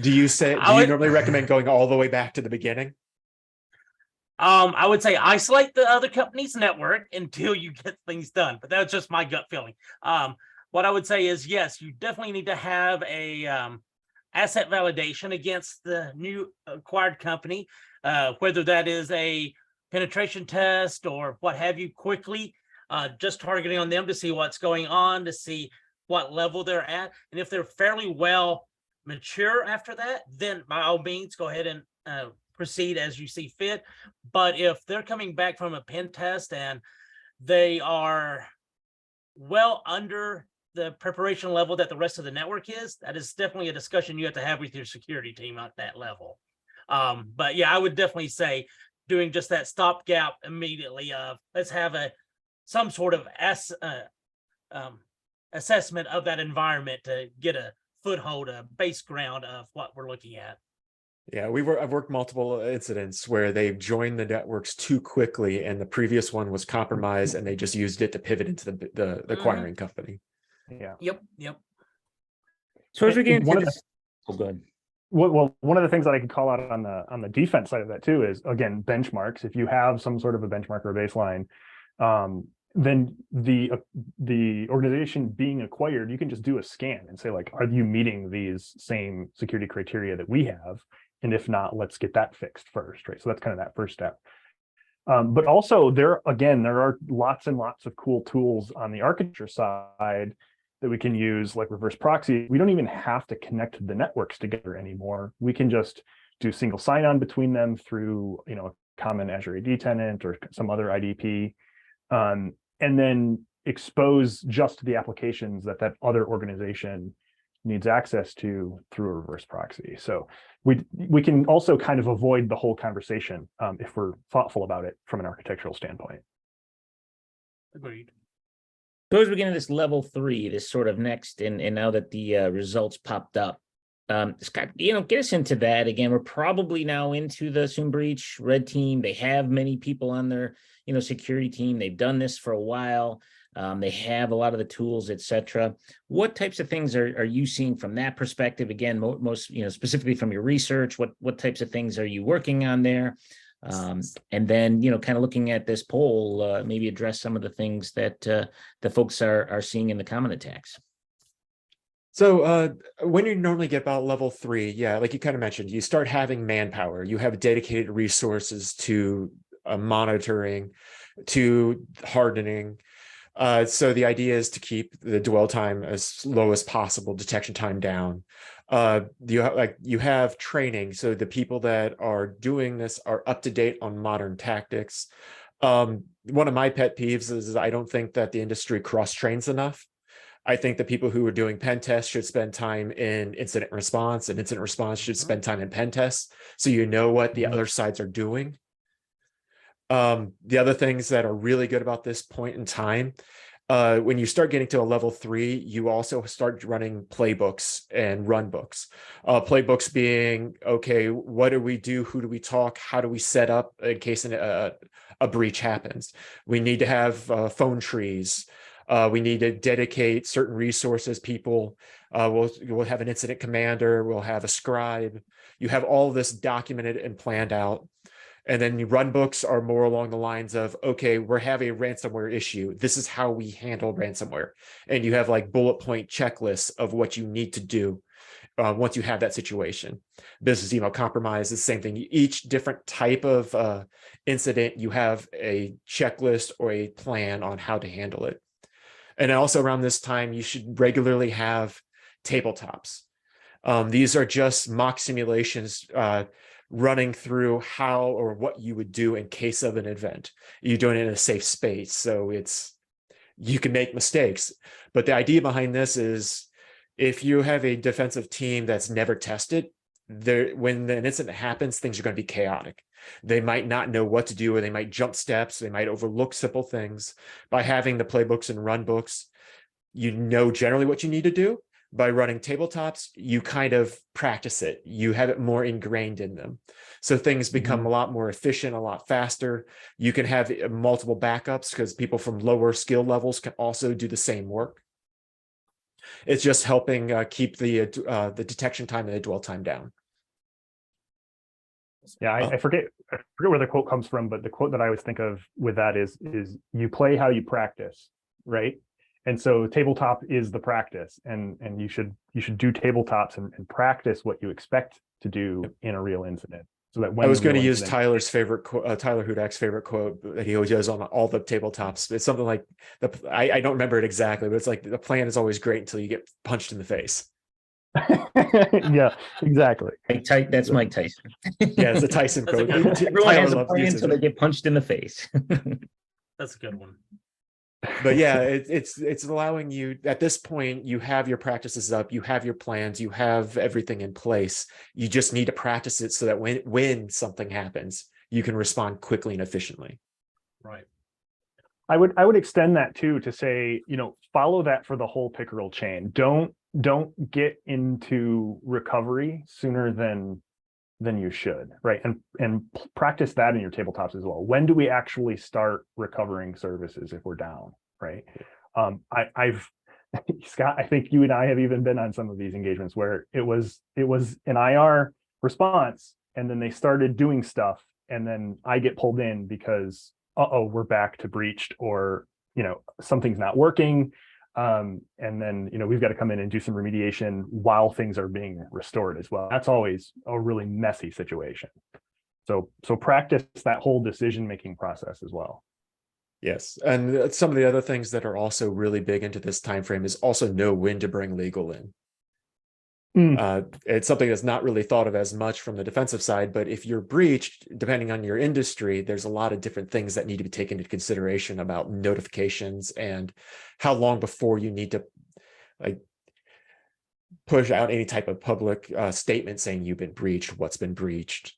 Do you normally recommend going all the way back to the beginning? I would say isolate the other company's network until you get things done, but that's just my gut feeling. What I would say is, yes, you definitely need to have a asset validation against the new acquired company, whether that is a penetration test or what have you, quickly, just targeting on them to see what's going on, to see what level they're at. And if they're fairly well mature after that, then by all means, go ahead and proceed as you see fit. But if they're coming back from a pen test and they are well under the preparation level that the rest of the network is, that is definitely a discussion you have to have with your security team at that level. But yeah, I would definitely say doing just that stopgap immediately of, let's have some sort of assessment of that environment to get a foothold, a base ground of what we're looking at. Yeah, I've worked multiple incidents where they've joined the networks too quickly and the previous one was compromised and they just used it to pivot into the acquiring company. Yeah. Yep. So as we get into this, good. Well, one of the things that I can call out on the defense side of that too is, again, benchmarks. If you have some sort of a benchmark or a baseline, then the organization being acquired, you can just do a scan and say, like, are you meeting these same security criteria that we have? And if not, let's get that fixed first, right? So that's kind of that first step. But also there are lots and lots of cool tools on the architecture side that we can use, like reverse proxy. We don't even have to connect the networks together anymore. We can just do single sign-on between them through, a common Azure AD tenant or some other IDP, and then expose just the applications that other organization needs access to through a reverse proxy. So we can also kind of avoid the whole conversation if we're thoughtful about it from an architectural standpoint. Agreed. So as we get into this level 3, this sort of next, and now that the results popped up, Scott, get us into that again. We're probably now into the assumed breach red team. They have many people on their, security team. They've done this for a while. They have a lot of the tools, etc. What types of things are you seeing from that perspective? Again, most specifically from your research, what types of things are you working on there? And then, kind of looking at this poll, maybe address some of the things that the folks are seeing in the common attacks. So when you normally get about level 3, yeah, like you kind of mentioned, you start having manpower, you have dedicated resources to monitoring, to hardening. So the idea is to keep the dwell time as low as possible, detection time down. You have training, so the people that are doing this are up to date on modern tactics. One of my pet peeves is I don't think that the industry cross trains enough. I think the people who are doing pen tests should spend time in incident response, and incident response should spend time in pen tests, so you know what the other sides are doing. The other things that are really good about this point in time, when you start getting to a level 3, you also start running playbooks and run books. Playbooks being, okay, what do we do? Who do we talk? How do we set up in case a breach happens? We need to have phone trees. We need to dedicate certain resources, people. We'll have an incident commander. We'll have a scribe. You have all this documented and planned out. And then the run books are more along the lines of, okay, we're having a ransomware issue. This is how we handle ransomware. And you have like bullet point checklists of what you need to do once you have that situation. Business email compromise is the same thing. Each different type of incident, you have a checklist or a plan on how to handle it. And also around this time, you should regularly have tabletops. These are just mock simulations running through how or what you would do in case of an event. You're doing it in a safe space, so you can make mistakes. But the idea behind this is if you have a defensive team that's never tested, when an incident happens, things are going to be chaotic. They might not know what to do, or they might jump steps, they might overlook simple things. By having the playbooks and run books, you know generally what you need to do. By running tabletops, you kind of practice it. You have it more ingrained in them. So things become a lot more efficient, a lot faster. You can have multiple backups because people from lower skill levels can also do the same work. It's just helping keep the detection time and the dwell time down. Yeah, I forget where the quote comes from, but the quote that I always think of with that is you play how you practice, right? And so tabletop is the practice, and you should do tabletops and practice what you expect to do in a real incident. So that when I was going to use Tyler's favorite quote, Tyler Hudak's favorite quote that he always does on all the tabletops. It's something like I don't remember it exactly, but it's like the plan is always great until you get punched in the face. Yeah, exactly. That's Mike Tyson. Yeah, it's a Tyson quote. Everyone has a plan until they get punched in the face. That's a good one. But yeah, it's allowing you at this point, you have your practices up, you have your plans, you have everything in place. You just need to practice it so that when something happens, you can respond quickly and efficiently. Right. I would extend that too to say, follow that for the whole pickerel chain. Don't get into recovery sooner than you should, right? And practice that in your tabletops as well. When do we actually start recovering services if we're down, right? I've Scott, I think you and I have even been on some of these engagements where it was an IR response, and then they started doing stuff, and then I get pulled in because we're back to breached, or something's not working. And then, we've got to come in and do some remediation while things are being restored as well. That's always a really messy situation. So practice that whole decision-making process as well. Yes. And some of the other things that are also really big into this time frame is also know when to bring legal in. It's something that's not really thought of as much from the defensive side, but if you're breached, depending on your industry, there's a lot of different things that need to be taken into consideration about notifications and how long before you need to push out any type of public statement saying you've been breached, what's been breached.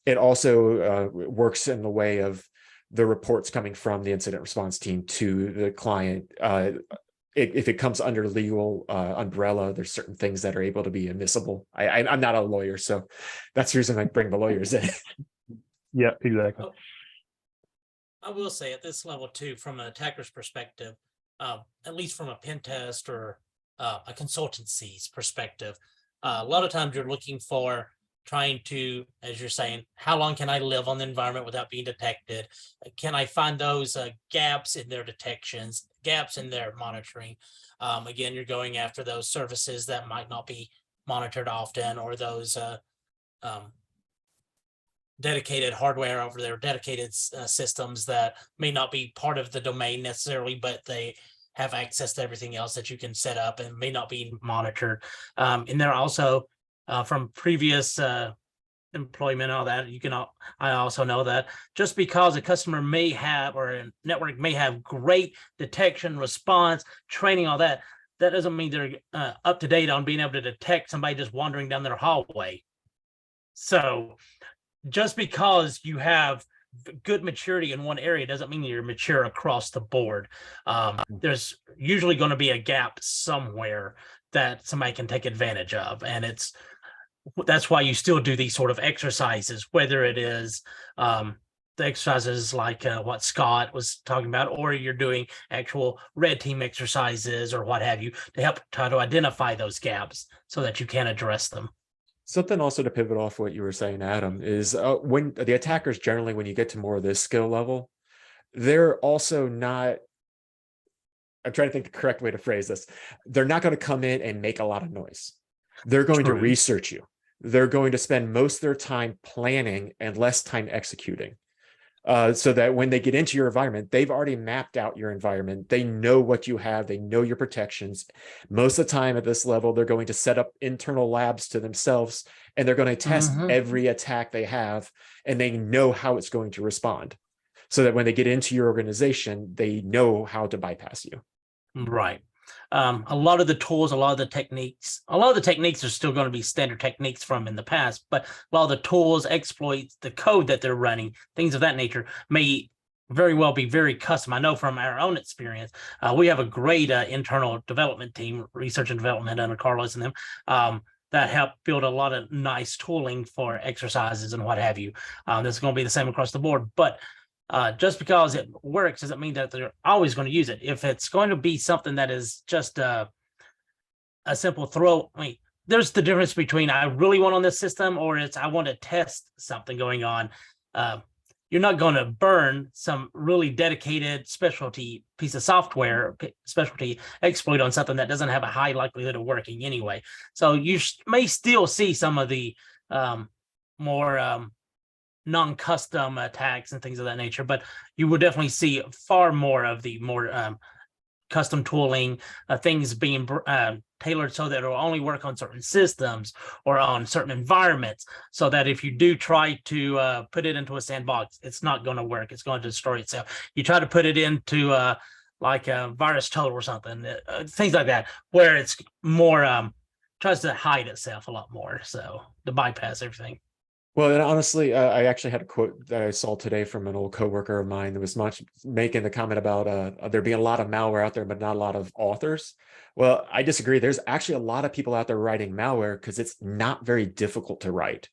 It also works in the way of the reports coming from the incident response team to the client. If it comes under legal umbrella, there's certain things that are able to be admissible. I'm not a lawyer, so that's the reason I bring the lawyers in. Yeah, exactly. I will say at this level too, from an attacker's perspective, at least from a pen test or a consultancy's perspective, a lot of times you're looking for trying to, as you're saying, how long can I live on the environment without being detected? Can I find those gaps in their detections, gaps in their monitoring? Again, you're going after those services that might not be monitored often, or those dedicated hardware over their dedicated systems that may not be part of the domain necessarily, but they have access to everything else that you can set up and may not be monitored. And there also, from previous employment, all that, I also know that just because a customer may have, or a network may have great detection, response, training, all that, that doesn't mean they're up to date on being able to detect somebody just wandering down their hallway. So just because you have good maturity in one area doesn't mean you're mature across the board. There's usually going to be a gap somewhere that somebody can take advantage of, and that's why you still do these sort of exercises, whether it is the exercises like what Scott was talking about, or you're doing actual red team exercises or what have you, to help try to identify those gaps so that you can address them. Something also to pivot off what you were saying, Adam, is when the attackers generally, when you get to more of this skill level, they're also not, I'm trying to think the correct way to phrase this. They're not going to come in and make a lot of noise. They're going to research you. They're going to spend most of their time planning and less time executing. So that when they get into your environment, they've already mapped out your environment. They know what you have. They know your protections. Most of the time at this level, they're going to set up internal labs to themselves, and they're going to test every attack they have, and they know how it's going to respond, so that when they get into your organization, they know how to bypass you. Right. A lot of the tools, a lot of the techniques are still going to be standard techniques from in the past, but a lot of the tools, exploits, the code that they're running, things of that nature may very well be very custom. I know from our own experience, we have a great internal development team, research and development under Carlos and them, that help build a lot of nice tooling for exercises and what have you. This is going to be the same across the board, but just because it works doesn't mean that they're always going to use it. If it's going to be something that is just a simple throw, I mean, there's the difference between I really want on this system, or it's I want to test something going on. You're not going to burn some really dedicated specialty piece of software, specialty exploit on something that doesn't have a high likelihood of working anyway. So you may still see some of the more non-custom attacks and things of that nature, but you will definitely see far more of the more custom tooling, things being tailored so that it will only work on certain systems or on certain environments, so that if you do try to put it into a sandbox, it's not going to work. It's going to destroy itself. You try to put it into like a virus total or something, things like that, where it's more tries to hide itself a lot more, so to bypass everything. Well, and honestly, I actually had a quote that I saw today from an old coworker of mine that was much making the comment about there being a lot of malware out there, but not a lot of authors. Well, I disagree. There's actually a lot of people out there writing malware because it's not very difficult to write.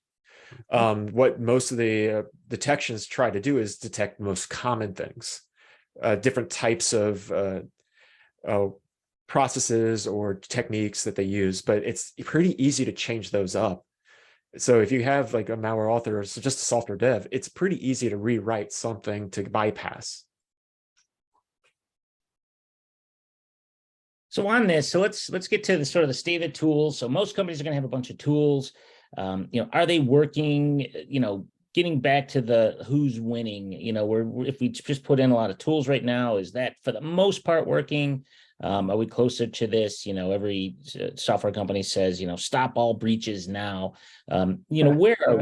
What most of the detections try to do is detect most common things, different types of processes or techniques that they use, but it's pretty easy to change those up. So if you have like a malware author or just a software dev, it's pretty easy to rewrite something to bypass. So on this, so let's get to the sort of the state of tools. So most companies are going to have a bunch of tools. Are they working? Getting back to the who's winning. If we just put in a lot of tools right now, is that for the most part working? Are we closer to this? Every software company says, stop all breaches now. Where are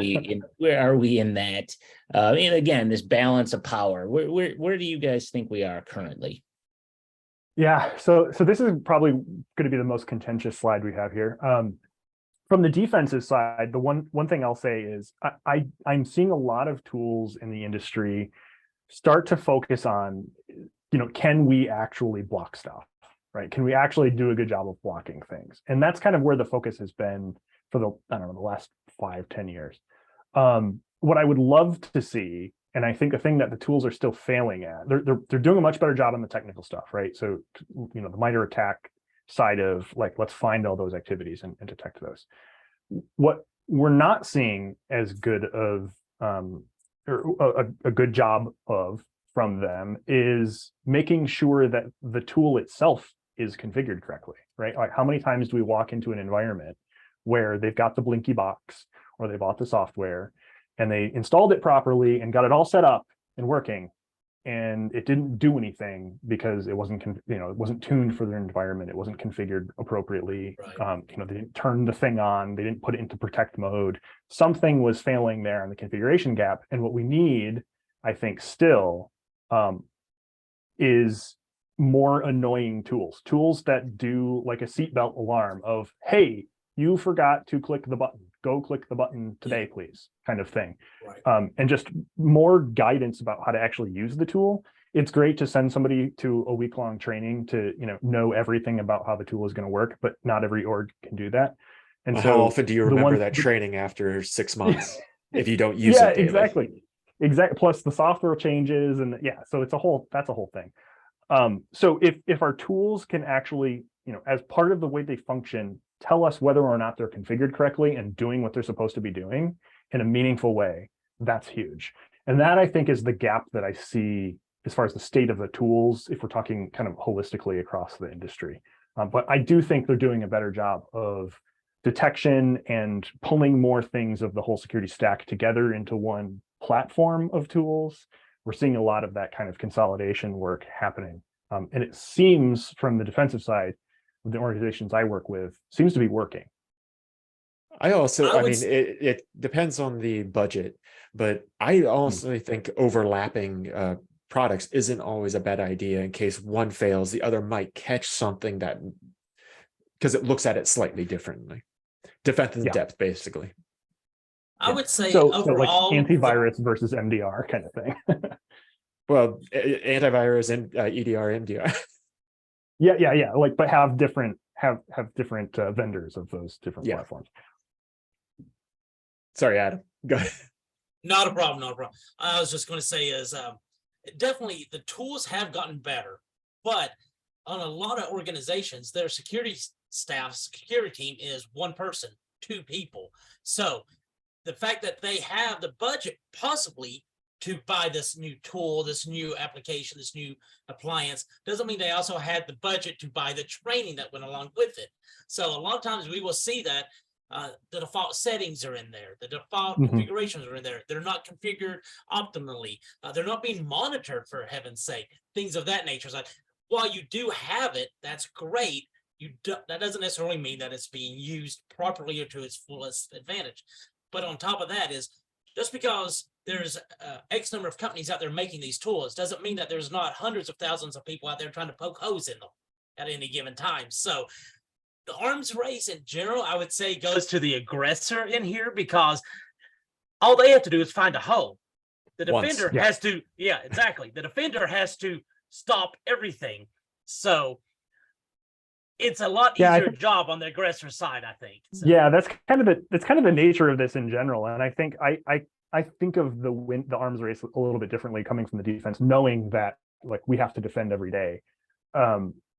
we in that? And again, this balance of power. Where do you guys think we are currently? Yeah, so this is probably going to be the most contentious slide we have here. From the defensive side, the one thing I'll say is I'm seeing a lot of tools in the industry start to focus on, can we actually block stuff, right? Can we actually do a good job of blocking things? And that's kind of where the focus has been for the last 5-10 years. What I would love to see, and I think a thing that the tools are still failing at, they're doing a much better job on the technical stuff, right? So, the MITRE ATT&CK side of like, let's find all those activities and detect those. What we're not seeing as good of or a good job of from them is making sure that the tool itself is configured correctly, right? Like how many times do we walk into an environment where they've got the blinky box or they bought the software and they installed it properly and got it all set up and working, and it didn't do anything because it wasn't, it wasn't tuned for their environment. It wasn't configured appropriately. Right. They didn't turn the thing on. They didn't put it into protect mode. Something was failing there in the configuration gap. And what we need, I think, still is more annoying tools that do like a seatbelt alarm of, hey, you forgot to click the button. Go click the button today, please, kind of thing. Right. And just more guidance about how to actually use the tool. It's great to send somebody to a week-long training to know everything about how the tool is going to work, but not every org can do that. And Well, so how often do you remember that training after 6 months if you don't use it daily? Exactly. Plus the software changes, and so that's a whole thing. So if our tools can actually, as part of the way they function, tell us whether or not they're configured correctly and doing what they're supposed to be doing in a meaningful way, that's huge. And that, I think, is the gap that I see as far as the state of the tools, if we're talking kind of holistically across the industry. But I do think they're doing a better job of detection and pulling more things of the whole security stack together into one platform of tools. We're seeing a lot of that kind of consolidation work happening. And it seems from the defensive side, the organizations I work with, seems to be working. I mean, it depends on the budget, but I also think overlapping products isn't always a bad idea. In case one fails, the other might catch something because it looks at it slightly differently. Defense in depth, basically. I would say so overall, like antivirus versus MDR kind of thing. Well, antivirus and EDR, MDR. Yeah. Like, but have different vendors of those different platforms. Sorry, Adam. Go ahead. Not a problem. I was just going to say is definitely the tools have gotten better, but on a lot of organizations, their security team is one person, 2 people. So the fact that they have the budget possibly to buy this new tool, this new application, this new appliance, doesn't mean they also had the budget to buy the training that went along with it. So a lot of times we will see that the default settings are in there. The default configurations are in there. They're not configured optimally. They're not being monitored, for heaven's sake. Things of that nature. So while you do have it, that's great. That doesn't necessarily mean that it's being used properly or to its fullest advantage. But on top of that is, just because there's X number of companies out there making these tools doesn't mean that there's not hundreds of thousands of people out there trying to poke holes in them at any given time. So the arms race in general, I would say, goes to the aggressor in here, because all they have to do is find a hole. The defender has to, exactly. The defender has to stop everything. So it's a lot easier job on the aggressor side, I think. So. Yeah, that's kind of the nature of this in general. And I think I think of the arms race a little bit differently coming from the defense, knowing that like we have to defend every day.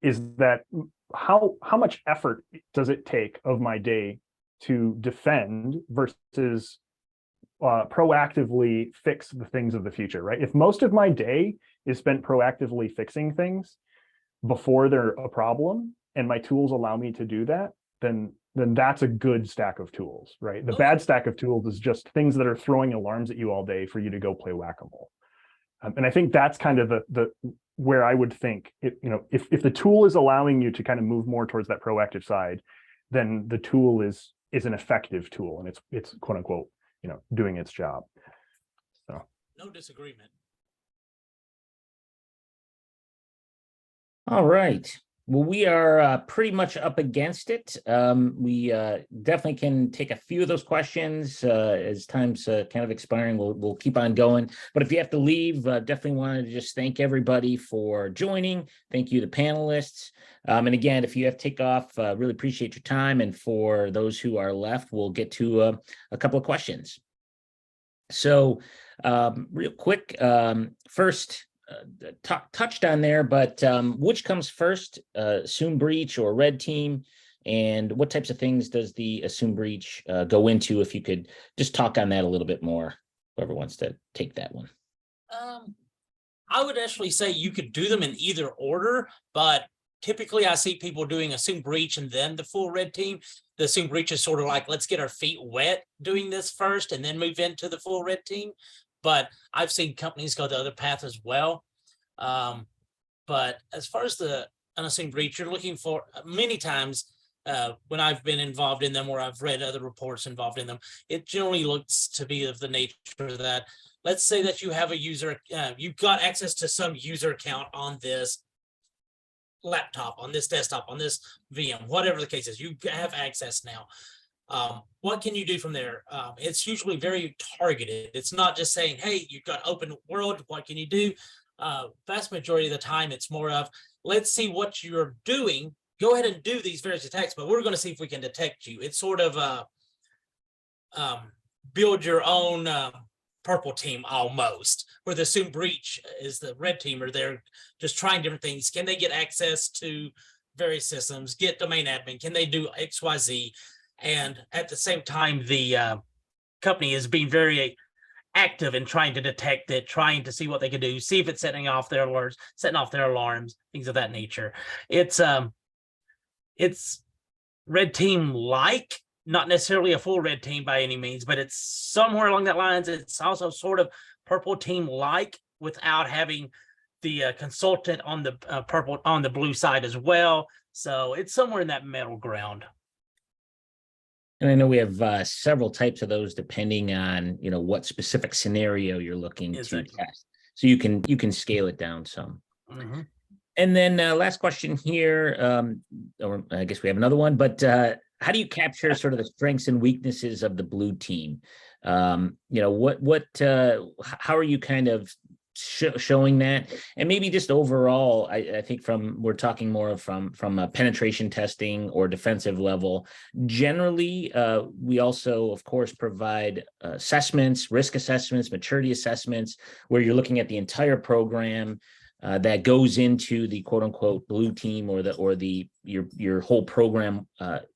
Is that how much effort does it take of my day to defend versus proactively fix the things of the future, right? If most of my day is spent proactively fixing things before they're a problem, and my tools allow me to do that, then that's a good stack of tools, right? The bad stack of tools is just things that are throwing alarms at you all day for you to go play whack-a-mole. And I think that's kind of the where I would think, if the tool is allowing you to kind of move more towards that proactive side, then the tool is an effective tool, and it's quote unquote, doing its job. So no disagreement. All right. Well, we are pretty much up against it. We definitely can take a few of those questions as time's kind of expiring. We'll keep on going. But if you have to leave, definitely wanted to just thank everybody for joining. Thank you to panelists. And again, if you have to take off, really appreciate your time. And for those who are left, we'll get to a couple of questions. So real quick, first, touched on there, but which comes first, assume breach or red team? And what types of things does the assumed breach go into? If you could just talk on that a little bit more, whoever wants to take that one. I would actually say you could do them in either order, but typically I see people doing assumed breach and then the full red team. The assumed breach is sort of like, let's get our feet wet doing this first and then move into the full red team. But I've seen companies go the other path as well. But as far as the unassumed breach, you're looking for many times when I've been involved in them or I've read other reports involved in them, it generally looks to be of the nature that, let's say that you have a user, you've got access to some user account on this laptop, on this desktop, on this VM, whatever the case is, you have access now. What can you do from there? It's usually very targeted. It's not just saying, hey, you've got open world, what can you do? Vast majority of the time, it's more of, let's see what you're doing. Go ahead and do these various attacks, but we're going to see if we can detect you. It's sort of build your own purple team almost, where the assumed breach is the red team, or they're just trying different things. Can they get access to various systems, get domain admin? Can they do XYZ? And at the same time, the company is being very active in trying to detect it, trying to see what they can do, see if it's setting off their alerts, setting off their alarms, things of that nature. It's red team like, not necessarily a full red team by any means, but it's somewhere along that lines. It's also sort of purple team like, without having the consultant on the purple, on the blue side as well. So it's somewhere in that middle ground. And I know we have several types of those depending on, what specific scenario you're looking to test. So you can scale it down some. Mm-hmm. And then last question here, or I guess we have another one, but how do you capture sort of the strengths and weaknesses of the blue team? How are you kind of showing that? And maybe just overall, I think we're talking more from a penetration testing or defensive level. Generally, we also, of course, provide assessments, risk assessments, maturity assessments, where you're looking at the entire program that goes into the quote unquote blue team or your whole program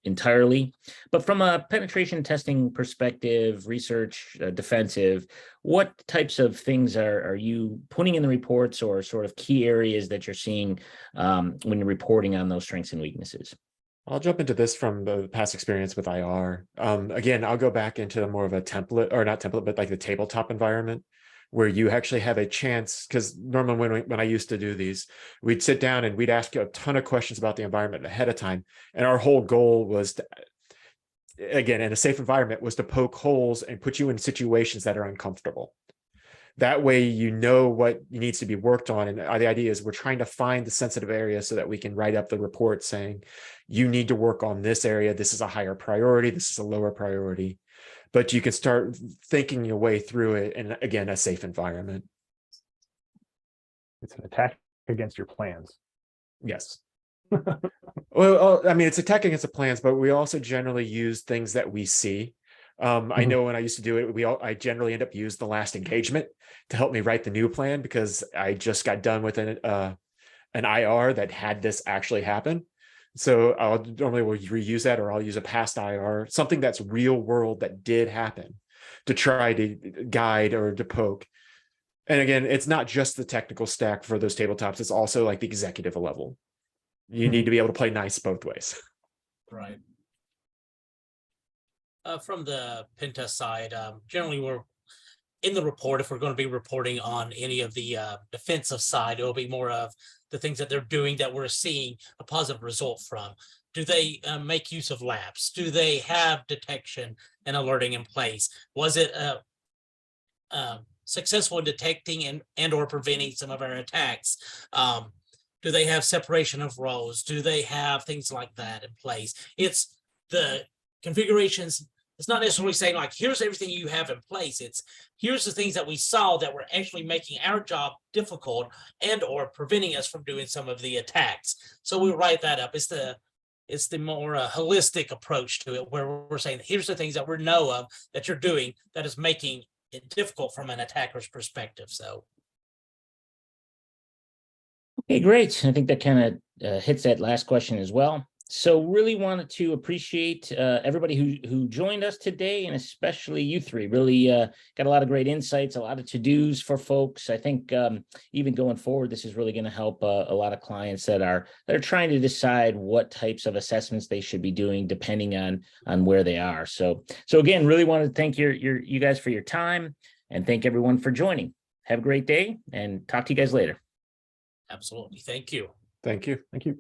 entirely. But from a penetration testing perspective, research, defensive, what types of things are you putting in the reports, or sort of key areas that you're seeing when you're reporting on those strengths and weaknesses? I'll jump into this from the past experience with IR. Again, I'll go back into more of a template, or not template, but like the tabletop environment, where you actually have a chance, because normally when I used to do these, we'd sit down and we'd ask you a ton of questions about the environment ahead of time. And our whole goal was to, again, in a safe environment, was to poke holes and put you in situations that are uncomfortable. That way, you know what needs to be worked on. And the idea is we're trying to find the sensitive area so that we can write up the report saying, you need to work on this area. This is a higher priority. This is a lower priority. But you can start thinking your way through it in, again, a safe environment. It's an attack against your plans. Yes. Well, I mean, it's attack against the plans, but we also generally use things that we see. I know when I used to do it, I generally end up using the last engagement to help me write the new plan, because I just got done with an IR that had this actually happen. So I'll normally will reuse that, or I'll use a past IR, something that's real world that did happen, to try to guide or to poke. And again, it's not just the technical stack for those tabletops. It's also like the executive level. You need to be able to play nice both ways. Right. From the pen test side, generally we're in the report, if we're going to be reporting on any of the defensive side, it'll be more of the things that they're doing that we're seeing a positive result from. Do they make use of labs? Do they have detection and alerting in place? Was it successful in detecting and or preventing some of our attacks? Do they have separation of roles? Do they have things like that in place? It's the configurations. It's not necessarily saying like, here's everything you have in place. It's here's the things that we saw that were actually making our job difficult and or preventing us from doing some of the attacks. So we write that up. It's the more holistic approach to it, where we're saying, here's the things that we know of that you're doing that is making it difficult from an attacker's perspective. So. Okay, great. I think that kind of hits that last question as well. So really wanted to appreciate everybody who joined us today, and especially you three. Really got a lot of great insights, a lot of to-dos for folks. I think even going forward, this is really going to help a lot of clients that are trying to decide what types of assessments they should be doing depending on where they are. So again, really want to thank you guys for your time, and thank everyone for joining. Have a great day, and talk to you guys later. Absolutely. Thank you. Thank you. Thank you.